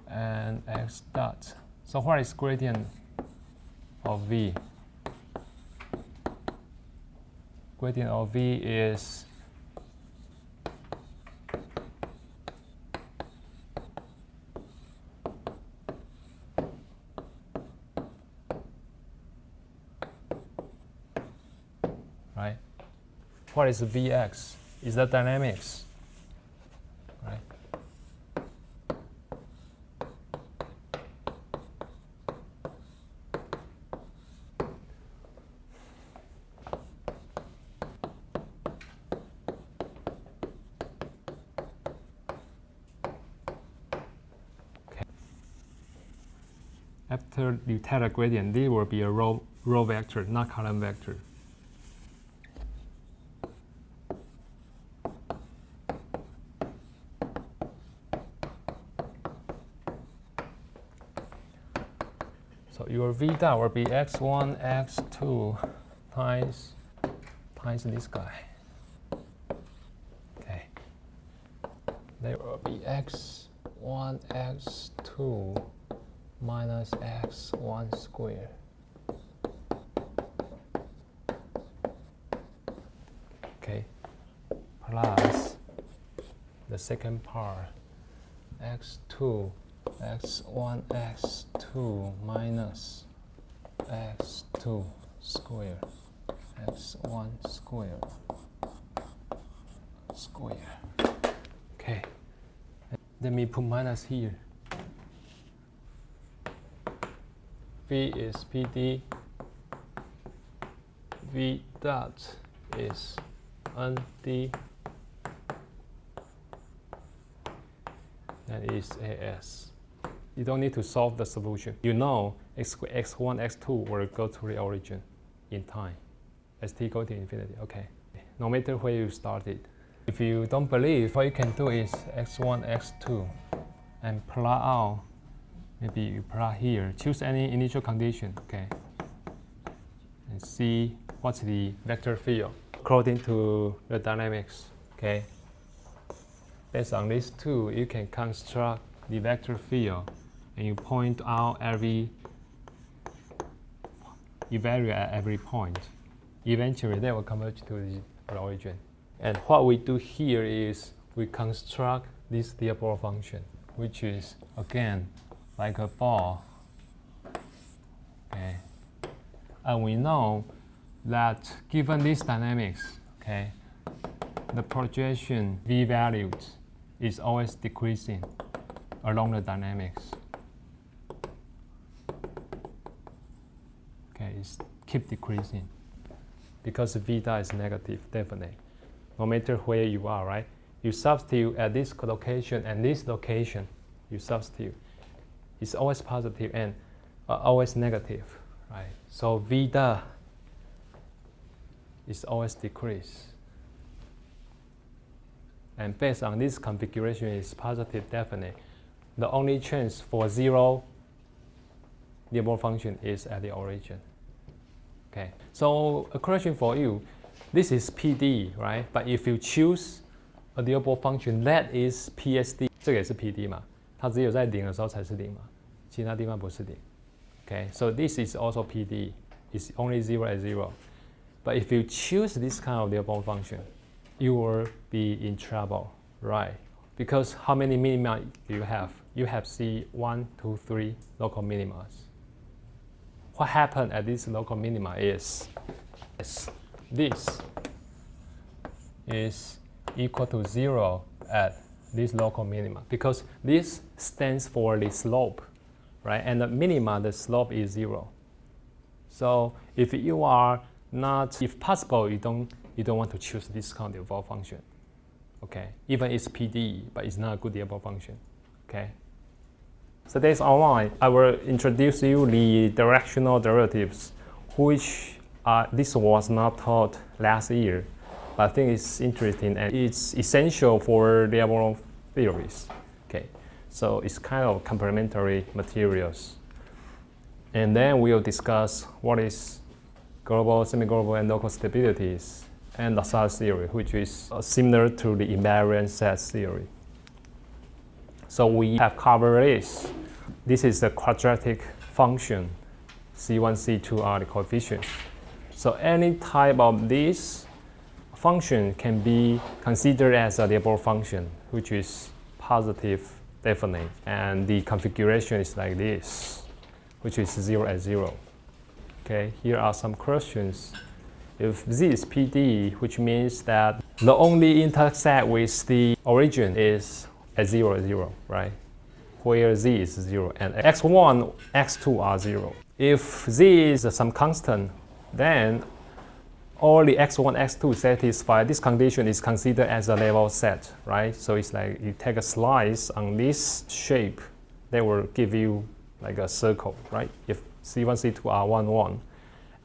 and x dot. So what is gradient of v? Gradient of v is right. What is Vx? Is that dynamics? Right. After you tell a gradient, this will be a row vector, not column vector. So your v dot will be x1, x2 times this guy. Okay. There will be x1, x2 minus x1 squared. Okay, plus the second part, x2, x1, x2 minus x2 squared, x1 squared, Okay, let me put minus here. V is PD, V dot is ND, that is AS. You don't need to solve the solution. You know x1, x2 will go to the origin in time as t go to infinity. Okay, no matter where you started. If you don't believe, what you can do is x1, x2 and plot out maybe you plot here, choose any initial condition, okay, and see what's the vector field according to the dynamics, okay. Based on these two, you can construct the vector field and you point out you vary at every point. Eventually, they will converge to the origin. And what we do here is we construct this diabol function, which is, again, like a ball. Okay. And we know that given these dynamics, okay, the projection v values is always decreasing along the dynamics. Okay, it's keep decreasing because beta is negative, definitely. No matter where you are, right? You substitute at this location and this location, you substitute. It's always positive and always negative, right? So beta is always decrease. And based on this configuration is positive, definitely. The only chance for zero diabol function is at the origin. Okay, so a question for you, this is PD, right? But if you choose a diabol function that is PSD, 这个也是 PD 嘛，它只有在0的时候才是0嘛，其他地方不是0。Okay, so this is also PD, it's only 0 at 0. But if you choose this kind of diabol function, you will be in trouble, right? Because how many minima do you have? You have C1, 2, 3 local minimas. What happened at this local minima is this is equal to 0 at this local minima because this stands for the slope, right? And the minima, the slope is 0. So if you are not, if possible, you don't want to choose this kind of diabol function, okay? Even it's PD, but it's not a good diabol function, okay? So that's online. I will introduce you the directional derivatives, which this was not taught last year, but I think it's interesting and it's essential for diabol theories. Okay, so it's kind of complementary materials. And then we'll discuss what is global, semi-global, and local stabilities, and the size theory, which is similar to the invariant set theory. So we have covered this. This is the quadratic function. C1, C2 are the coefficients. So any type of this function can be considered as a diabol function, which is positive, definite. And the configuration is like this, which is 0 at 0. Okay, here are some questions. If Z is PD, which means that the only intersect with the origin is at 0 at 0, right? Where Z is 0 and x1, x2 are 0. If Z is some constant, then all the x1, x2 satisfy this condition is considered as a level set, right? So it's like you take a slice on this shape, they will give you like a circle, right? If C1, C2 are 1, 1.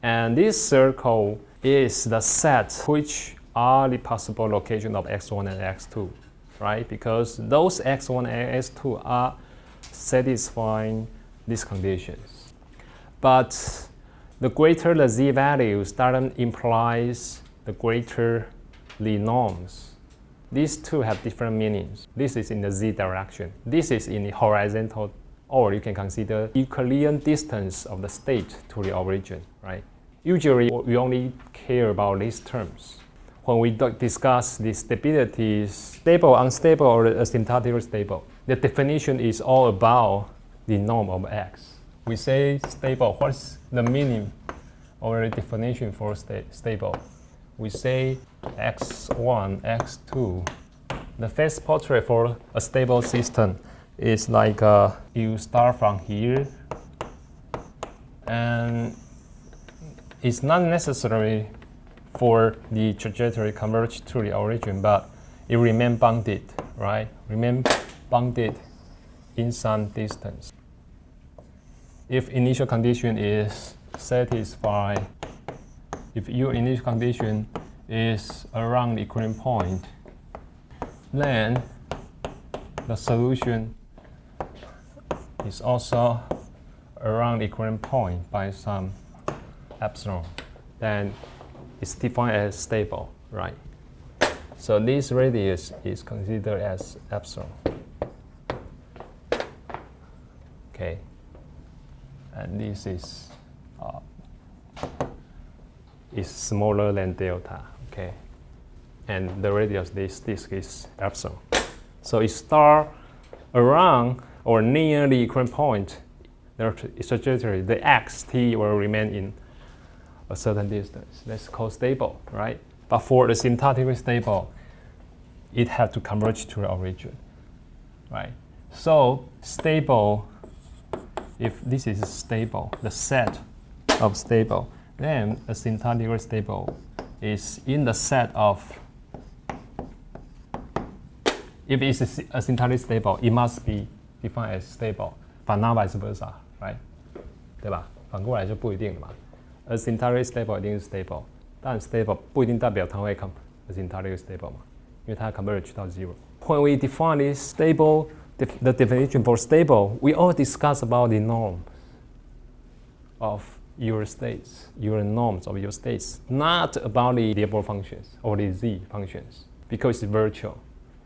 And this circle is the set which are the possible location of x1 and x2, right? Because those x1 and x2 are satisfying these conditions. But the greater the z values doesn't implies the greater the norms. These two have different meanings. This is in the z direction. This is in the horizontal, or you can consider Euclidean distance of the state to the origin, right? Usually, we only care about these terms. When we discuss the stabilities, stable, unstable, or asymptotically stable, the definition is all about the norm of x. We say stable, what's the meaning or the definition for stable? We say x1, x2. The phase portrait for a stable system is like you start from here, and it's not necessary for the trajectory converge to the origin, but it remains bounded, right? Remain bounded in some distance. If initial condition is satisfied, if your initial condition is around the equilibrium point, then the solution is also around equilibrium point by some epsilon, then it's defined as stable, right? So this radius is considered as epsilon. Okay, and this is smaller than delta. Okay, and the radius of this disk is epsilon. So it starts around or near the equilibrium point. The trajectory, the xt will remain in a certain distance. That's called stable, right? But for the syntactically stable, it has to converge to the origin, right? So stable, if this is stable, the set of stable, then a syntactically stable is in the set of, if it's a syntactically stable, it must be defined as stable, but not vice versa, right? 对吧？反过来就不一定了嘛。A syntactically stable 一定是 stable， 但 stable 不一定代表它会 syntactically stable 嘛，因为它 converge 到 zero. When we define this stable, the definition for stable, we all discuss about the norm of your states, your norms of your states, not about the variable functions or the z functions, because it's virtual.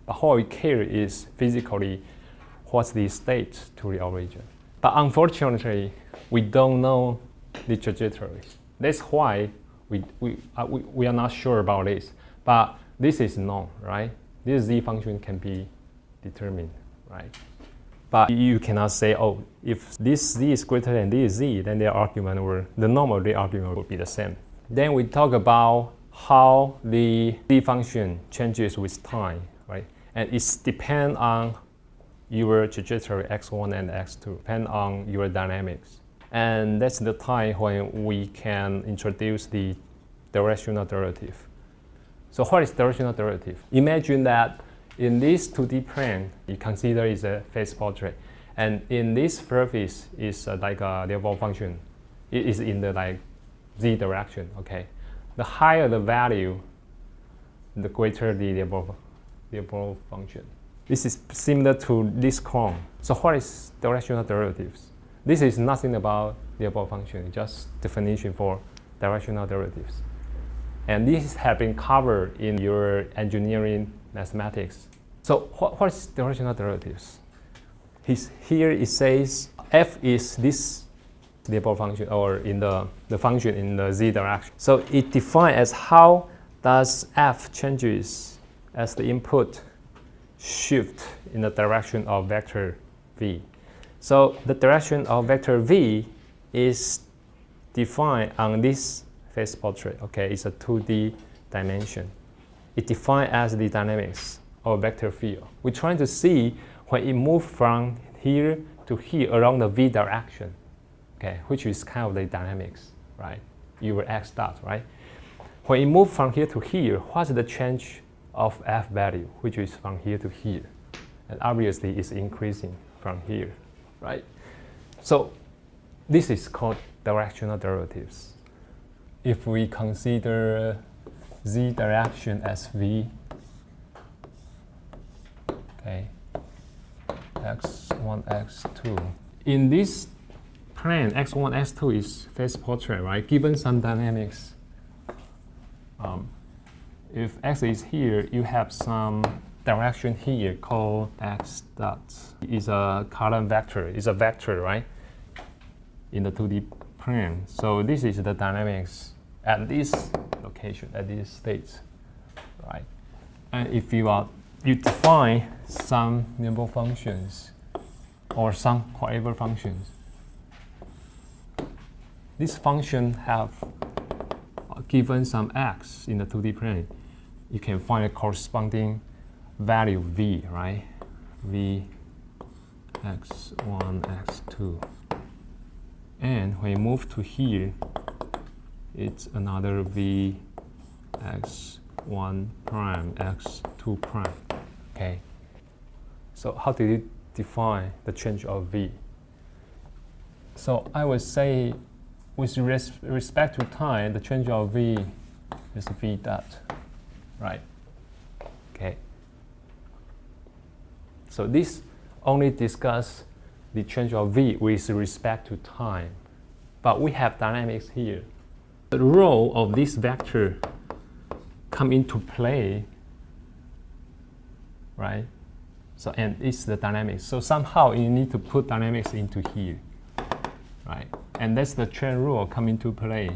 But what we care is physically what's the state to the origin. But unfortunately, we don't know the trajectories. That's why we are not sure about this. But this is known, right? This z function can be determined, right? But you cannot say, oh, if this z is greater than this z, then their argument or the norm of the argument will be the same. Then we talk about how the z function changes with time, right? And it depends on your trajectory x1 and x2, depend on your dynamics. And that's the time when we can introduce the directional derivative. So what is directional derivative? Imagine that in this 2D plane, you consider is a phase portrait. And in this surface is like a level function. It is in the like z direction, okay? The higher the value, the greater the level function. This is similar to this cone. So what is directional derivatives? This is nothing about the above function, it's just definition for directional derivatives. And these have been covered in your engineering mathematics. So what is directional derivatives? Here it says f is this the above function or in the function in the z direction. So it defined as how does f changes as the input shift in the direction of vector v. So the direction of vector v is defined on this phase portrait. Okay, it's a 2D dimension. It defined as the dynamics of vector field. We're trying to see when it moves from here to here along the v direction, okay, which is kind of the dynamics, right? Your x dot, right? When it moves from here to here, what's the change of f value, which is from here to here? And obviously it's increasing from here, right? So this is called directional derivatives. If we consider z direction as v, okay, x1, x2. In this plane, x1, x2 is phase portrait, right? Given some dynamics, if x is here, you have some direction here called x dot. It's a column vector. It's a vector, right? In the 2D plane. So this is the dynamics at this location, at this state, right? And if you define some number functions or some whatever functions, this function have given some x in the 2D plane, you can find a corresponding value v, right? V x1, x2. And when you move to here, it's another v x1 prime, x2 prime. Okay. So how do you define the change of v? So I would say with respect to time, the change of v is v dot, right? Okay. So this only discuss the change of v with respect to time. But we have dynamics here. The role of this vector come into play, right? So, and it's the dynamics. So somehow you need to put dynamics into here, right? And that's the chain rule come into play.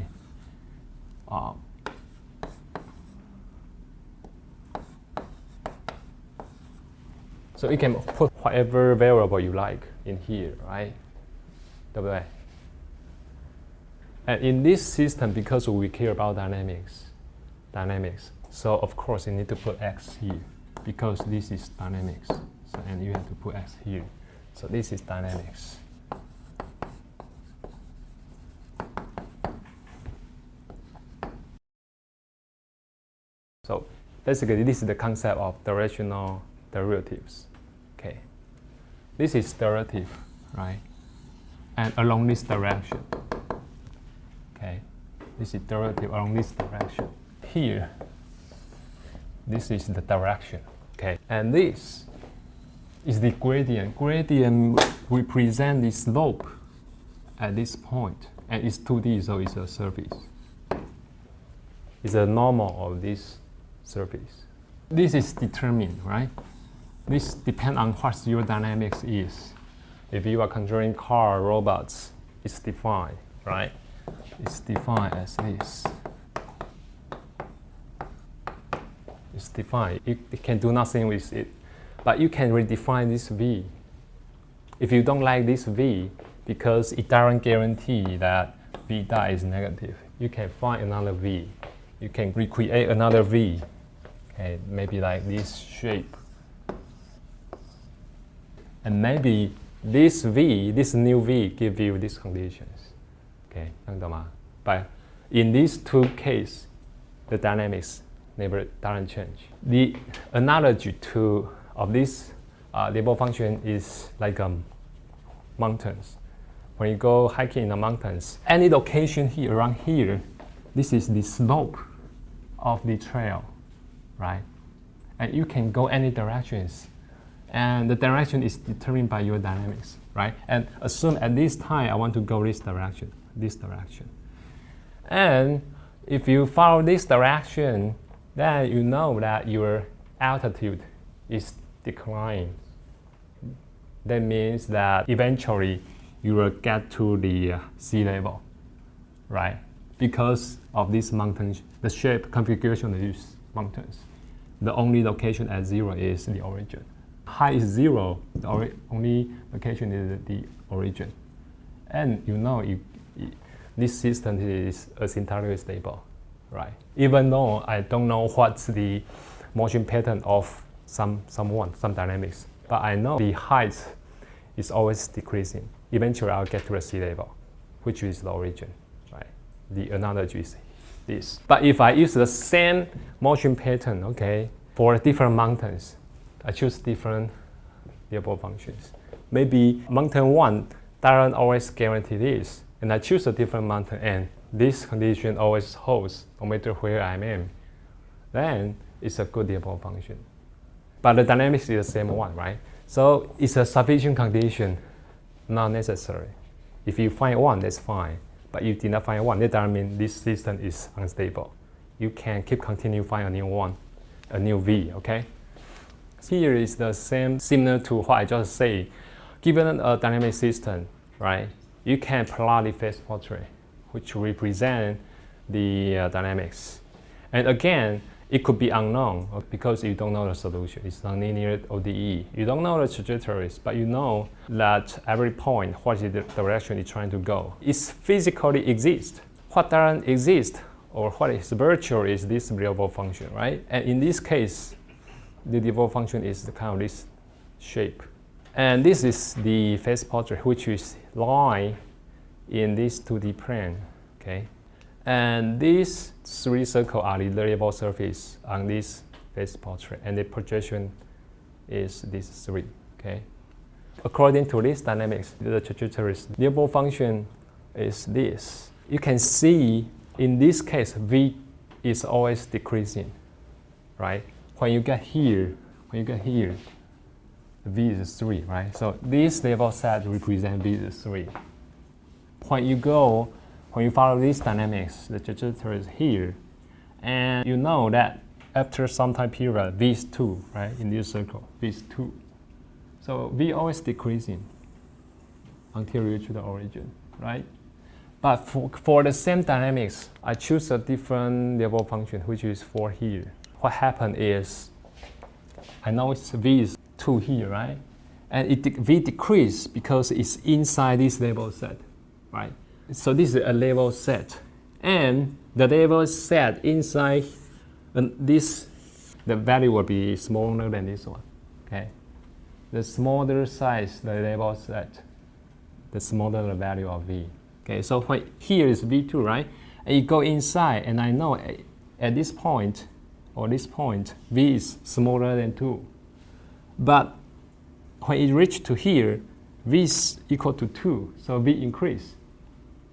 So you can put whatever variable you like in here, right? Okay. And in this system, because we care about dynamics, so of course you need to put x here, because this is dynamics. So, and you have to put x here. So this is dynamics. So basically, this is the concept of directional derivatives. Okay, this is derivative, right? And along this direction. Okay, this is derivative along this direction. Here, this is the direction. Okay, and this is the gradient. Gradient represents the slope at this point, and it's 2D, so it's a surface. It's a normal of this surface. This is determined, right? This depends on what your dynamics is. If you are controlling car, robots, it's defined, right? It's defined as this. It's defined. You can do nothing with it. But you can redefine this V. If you don't like this V, because it doesn't guarantee that V dot is negative, you can find another V. You can recreate another V. Okay, maybe like this shape. And maybe this V, this new V, give you these conditions. Okay, but in these two cases, the dynamics never doesn't change. The analogy of this label function is like mountains. When you go hiking in the mountains, any location here around here, this is the slope of the trail, right? And you can go any directions, and the direction is determined by your dynamics, right? And assume at this time I want to go this direction. And if you follow this direction, then you know that your altitude is declining. That means that eventually you will get to the sea level, right? Because of this mountain, the shape configuration of these mountains. The only location at 0 is the origin. Height is 0, the only location is the origin. And you know this system is asymptotically stable, right? Even though I don't know what's the motion pattern of some dynamics, but I know the height is always decreasing. Eventually I'll get to the sea level, which is the origin, right? The analogy is this. But if I use the same motion pattern, okay, for different mountains, I choose different label functions. Maybe mountain 1 doesn't always guarantee this, and I choose a different mountain, and this condition always holds no matter where I am. Then it's a good label function. But the dynamics is the same one, right? So it's a sufficient condition, not necessary. If you find one, that's fine. But you did not find one, that doesn't mean this system is unstable. You can continue find a new one, a new V, okay? Here is the same, similar to what I just said. Given a dynamic system, right, you can plot the phase portrait, which represent the dynamics. And again, it could be unknown because you don't know the solution. It's nonlinear ODE. You don't know the trajectories, but you know that every point, what is the direction it's trying to go. It physically exists. What doesn't exist, or what is virtual, is this label function, right? And in this case, the label function is the kind of this shape. And this is the phase portrait, which is line in this 2D plane, okay? And these 3 circles are the label surface on this phase portrait, and the projection is this 3, okay? According to this dynamics, the trajectory's label function is this. You can see in this case, V is always decreasing, right? When you get here, V is 3, right? So this label set represents V is 3. When you follow this dynamics, the trajectory is here, and you know that after some time period, V is 2, right? In this circle, V is 2. So V always decreasing until you reach the origin, right? But for the same dynamics, I choose a different level function, which is 4 here. What happened is, I know it's V is 2 here, right? And V decrease because it's inside this level set, right? So this is a level set. And the level set inside this, the value will be smaller than this one, okay? The smaller size the level set, the smaller the value of V. Okay, so here is V2, right? And you go inside, and I know at this point, or this point, V is smaller than 2. But when it reaches to here, V is equal to 2, so V increase,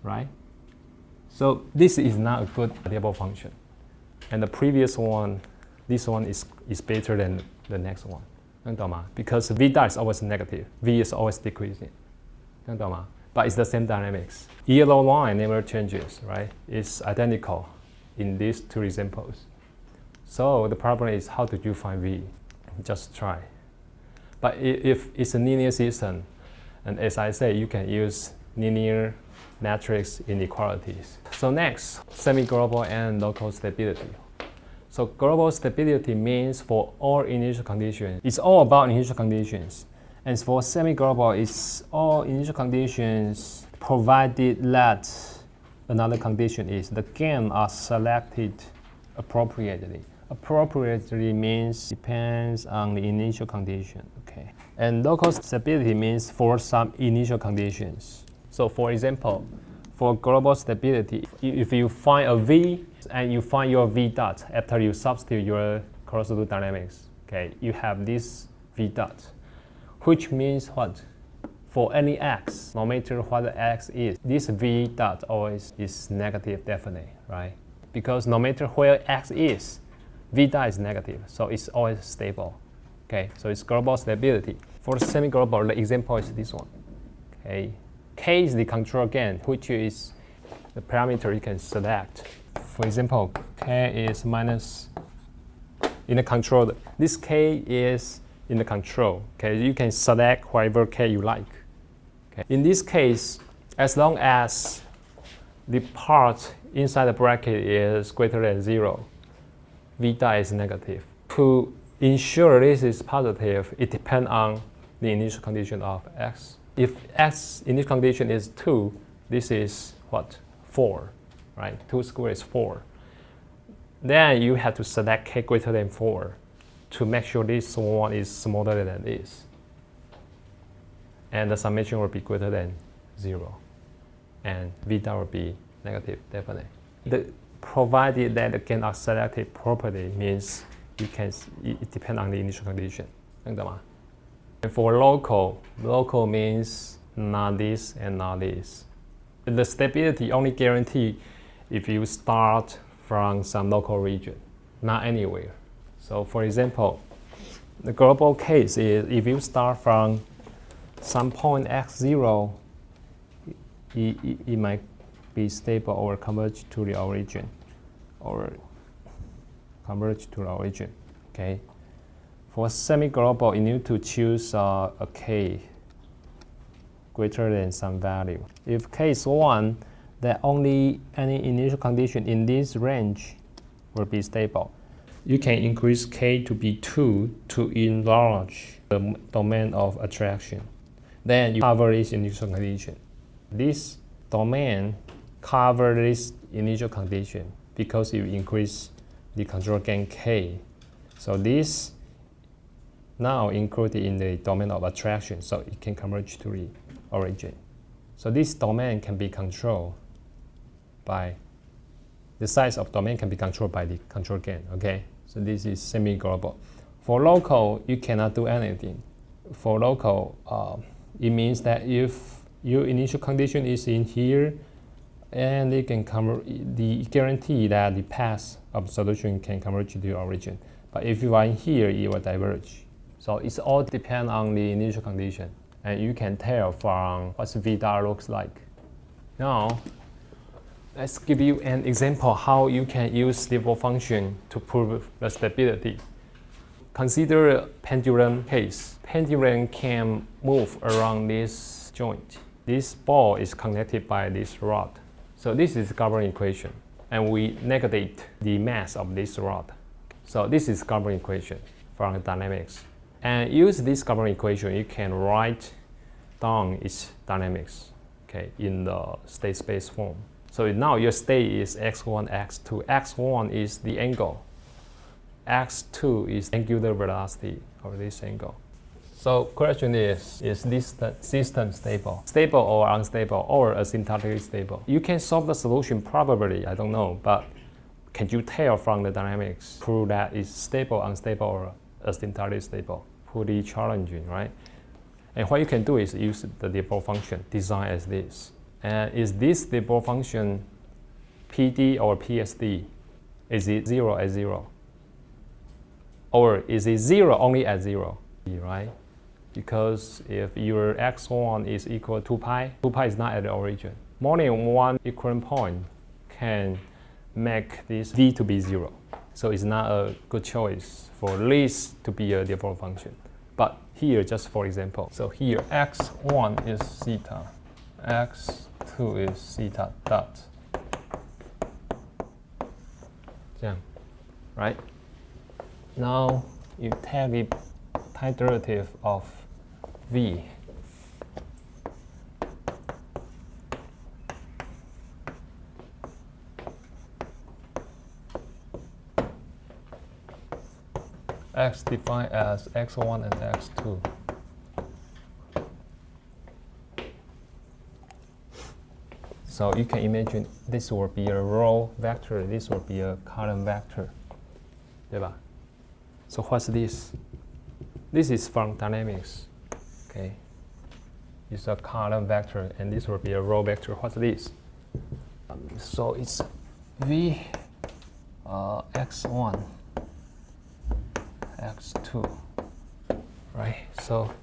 right? So this is not a good level function. And the previous one, this one is better than the next one. Because V dot is always negative, V is always decreasing. But it's the same dynamics. Yellow line never changes, right? It's identical in these two examples. So the problem is, how did you find V? Just try. But if it's a linear system, and as I say, you can use linear matrix inequalities. So next, semi-global and local stability. So global stability means for all initial conditions. It's all about initial conditions. And for semi-global, it's all initial conditions provided that another condition is the gain are selected appropriately. Appropriately means depends on the initial condition, okay? And local stability means for some initial conditions. So for example, for global stability, if you find a V and you find your V dot after you substitute your closed-loop dynamics, okay, you have this V dot, which means what? For any x, no matter what the x is, this V dot always is negative definitely, right? Because no matter where x is, V dot is negative, so it's always stable. Okay, so it's global stability. For semi-global, the example is this one. Okay, K is the control gain, which is the parameter you can select. For example, K is minus in the control. This K is in the control. Okay, you can select whatever K you like. Okay. In this case, as long as the part inside the bracket is greater than 0, V dot is negative. To ensure this is positive, it depends on the initial condition of x. If x initial condition is 2, this is what? 4, right? 2 squared is 4. Then you have to select k greater than 4 to make sure this one is smaller than this. And the summation will be greater than 0. And V dot will be negative, definitely. Provided that the gain are selected properly means it depends on the initial condition. And for local means not this and not this. The stability only guarantee if you start from some local region, not anywhere. So for example, the global case is if you start from some point x0, it might be stable or converge to the origin, okay? For semi-global, you need to choose a k greater than some value. If k is 1, then only any initial condition in this range will be stable. You can increase k to be 2 to enlarge the domain of attraction. Then you cover this initial condition. This domain covers this initial condition because you increase the control gain k. So this now included in the domain of attraction, so it can converge to the origin. So this domain can be controlled by the size of domain can be controlled by the control gain. Okay, so this is semi-global. For local, you cannot do anything. For local, it means that if your initial condition is in here, and they can guarantee that the path of solution can converge to the origin. But if you are in here, it will diverge. So it's all depend on the initial condition, and you can tell from what V dot looks like. Now, let's give you an example how you can use stable function to prove the stability. Consider a pendulum case. Pendulum can move around this joint. This ball is connected by this rod. So this is the governing equation, and we negate the mass of this rod. So this is governing equation from dynamics. And use this governing equation, you can write down its dynamics, okay, in the state space form. So now your state is x1, x2. x1 is the angle. x2 is angular velocity of this angle. So question is this system stable? Stable or unstable or asymptotically stable? You can solve the solution probably, I don't know, but can you tell from the dynamics, prove that it's stable, unstable, or asymptotically stable? Pretty challenging, right? And what you can do is use the stable function, design as this. And is this stable function PD or PSD? Is it 0 at 0? Or is it 0 only at 0, right? Because if your x1 is equal to pi, 2 pi is not at the origin. More than one equivalent point can make this v to be 0. So it's not a good choice for this to be a stable function. But here, just for example, so here x1 is theta, x2 is theta dot. 这样, right? Now you take the time derivative of v. X defined as x1 and x2. So you can imagine this will be a row vector, this will be a column vector. 对吧? So what's this? This is from dynamics. Okay. It's a column vector and this will be a row vector. What's this? So it's v x1 x2, right? So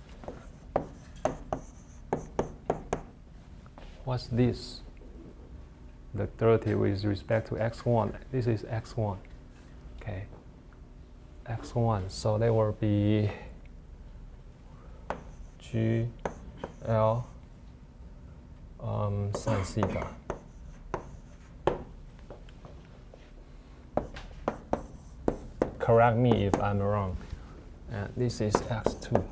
what's this? The derivative with respect to x1. This is x1, okay? x1, so there will be g l sin theta. Correct me if I'm wrong. And this is x2.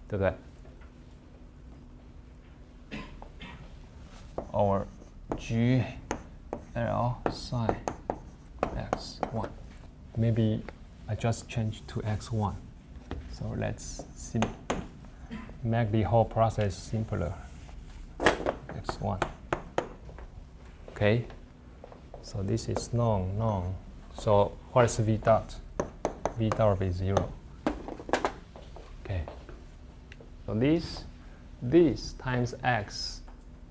对不对? Or g l sin x1. Maybe I just changed to x1. So let's make the whole process simpler. x1. Okay. So this is known. So what is v dot? V dot will be 0. Okay. So this times x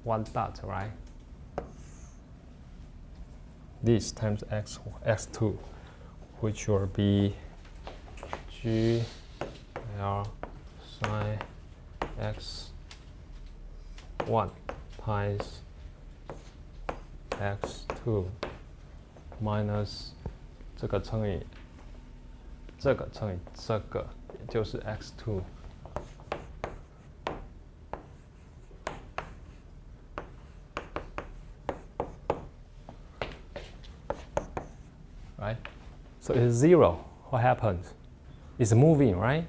1 dot, right? This times x2, which will be g l sin x1 times x2 minus 这个乘以这个乘以这个，也就是 x2。Right? So it's 0. What happens? It's moving, right?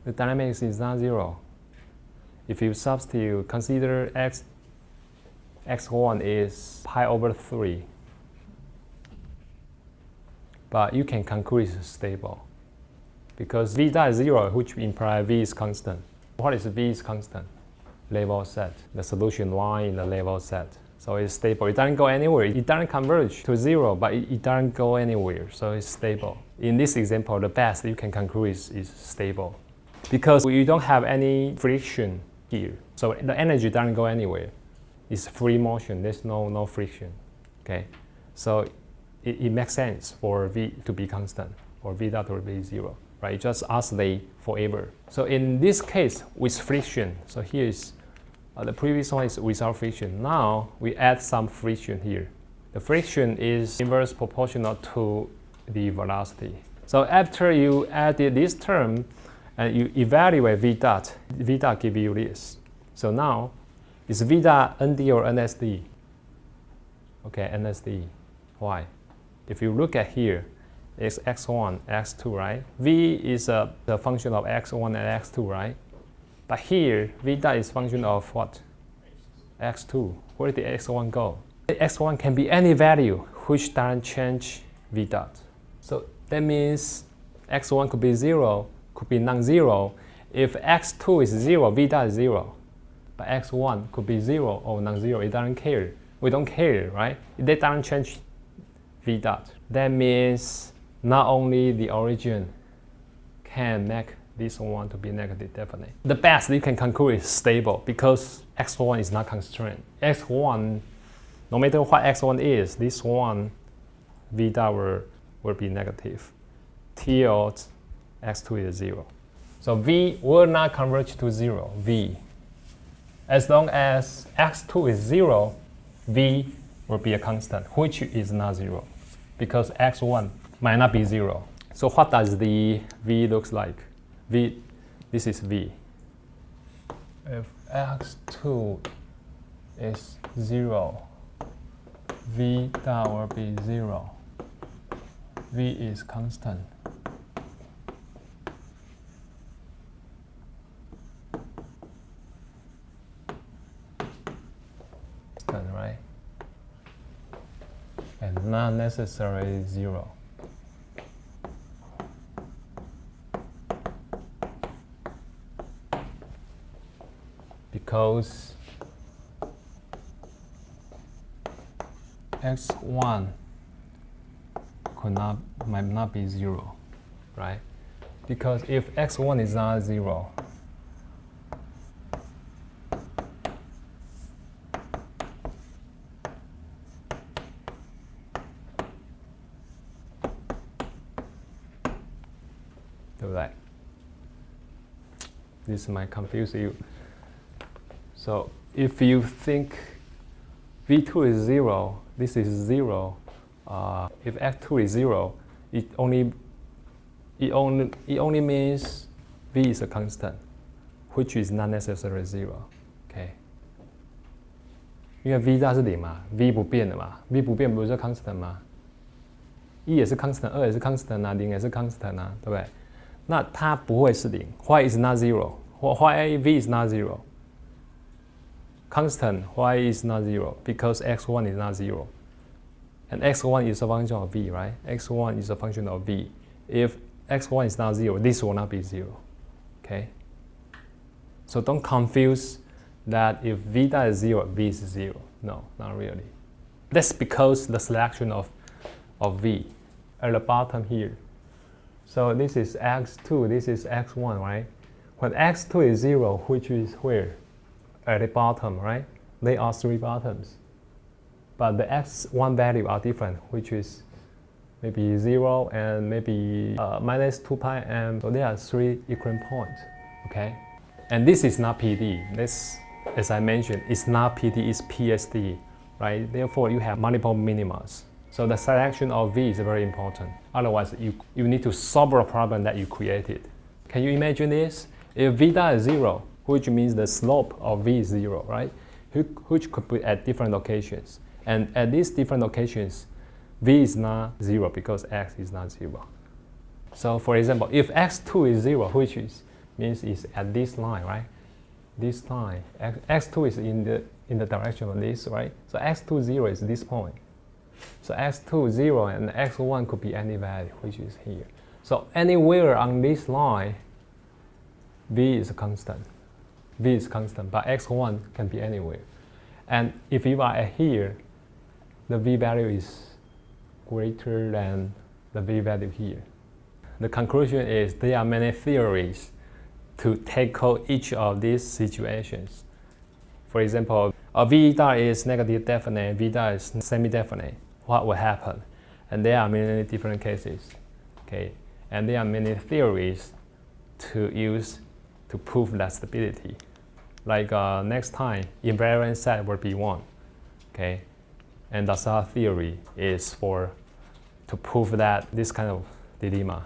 The dynamics is not 0. If you substitute, consider x1 is pi over 3. But you can conclude it's stable. Because v dot is 0, which implies v is constant. What is v is constant? Level set. The solution line in the level set. So it's stable. It doesn't go anywhere. It doesn't converge to 0, but it doesn't go anywhere. So it's stable. In this example, the best you can conclude is stable. Because you don't have any friction here. So the energy doesn't go anywhere. It's free motion. There's no friction. Okay? So it makes sense for v to be constant, or v dot to be 0. right? It just oscillate forever. So in this case, with friction, so here is the previous one is without friction. Now we add some friction here. The friction is inverse proportional to the velocity. So after you added this term and you evaluate v dot give you this. So now is v dot nd or nsd? Okay, nsd. Why? If you look at here, it's x1, x2, right? V is the function of x1 and x2, right? But here, v dot is function of what? x2. Where did x1 go? x1 can be any value which doesn't change v dot. So that means x1 could be 0, could be non-zero. If x2 is 0, v dot is 0. But x1 could be 0 or non-zero. It doesn't care. We don't care, right? It doesn't change v dot. That means not only the origin can make this one to be negative definite. The best you can conclude is stable because x1 is not constrained. x1, no matter what x1 is, this one v dot will be negative till x2 is 0. So v will not converge to 0, v. As long as x2 is 0, v will be a constant, which is not 0, because x1 might not be 0. So what does the v looks like? V, this is v. If x2 is 0, v dot will be 0. V is constant. Right? And not necessarily 0. Because x1 might not be 0, right? Because if x1 is not 0, this might confuse you. So if you think v2 is 0, this is 0. If x2 is 0, it only means v is a constant, which is not necessarily 0. Okay. 因为 v 大是0嘛 ，v 不变的嘛 ，v 不变不是 constant 吗？一也是 constant， 二也是 constant 啊，零也是 constant 啊，对不对？那它不会是0 ，why is not 0？ Why v is not 0? Constant, why is not 0? Because x1 is not 0. And x1 is a function of v, right? x1 is a function of v. If x1 is not 0, this will not be 0. Okay? So don't confuse that if v dot is 0, v is 0. No, not really. That's because the selection of v at the bottom here. So this is x2, this is x1, right? When x2 is 0, which is where? At the bottom, right? They are 3 bottoms. But the x1 value are different, which is maybe 0 and maybe minus 2 pi m. So there are 3 equivalent points, okay? And this is not PD. This, as I mentioned, it's not PD, it's PSD, right? Therefore, you have multiple minimas. So the selection of v is very important. Otherwise, you need to solve a problem that you created. Can you imagine this? If v dot is 0, which means the slope of v is 0, right? Which could be at different locations. And at these different locations, v is not 0 because x is not 0. So for example, if x2 is 0, which means it's at this line, right? This line, x2 is in the direction of this, right? So x2 0 is this point. So x2 0 and x1 could be any value, which is here. So anywhere on this line, v is a constant. V is constant, but x1 can be anywhere. And if you are at here, the v value is greater than the v value here. The conclusion is there are many theories to tackle each of these situations. For example, a v dot is negative definite, v dot is semi-definite. What will happen? And there are many different cases. Okay, And there are many theories to use to prove that stability. Like next time, invariant set will be 1. Okay, and that's our theory is to prove that this kind of dilemma.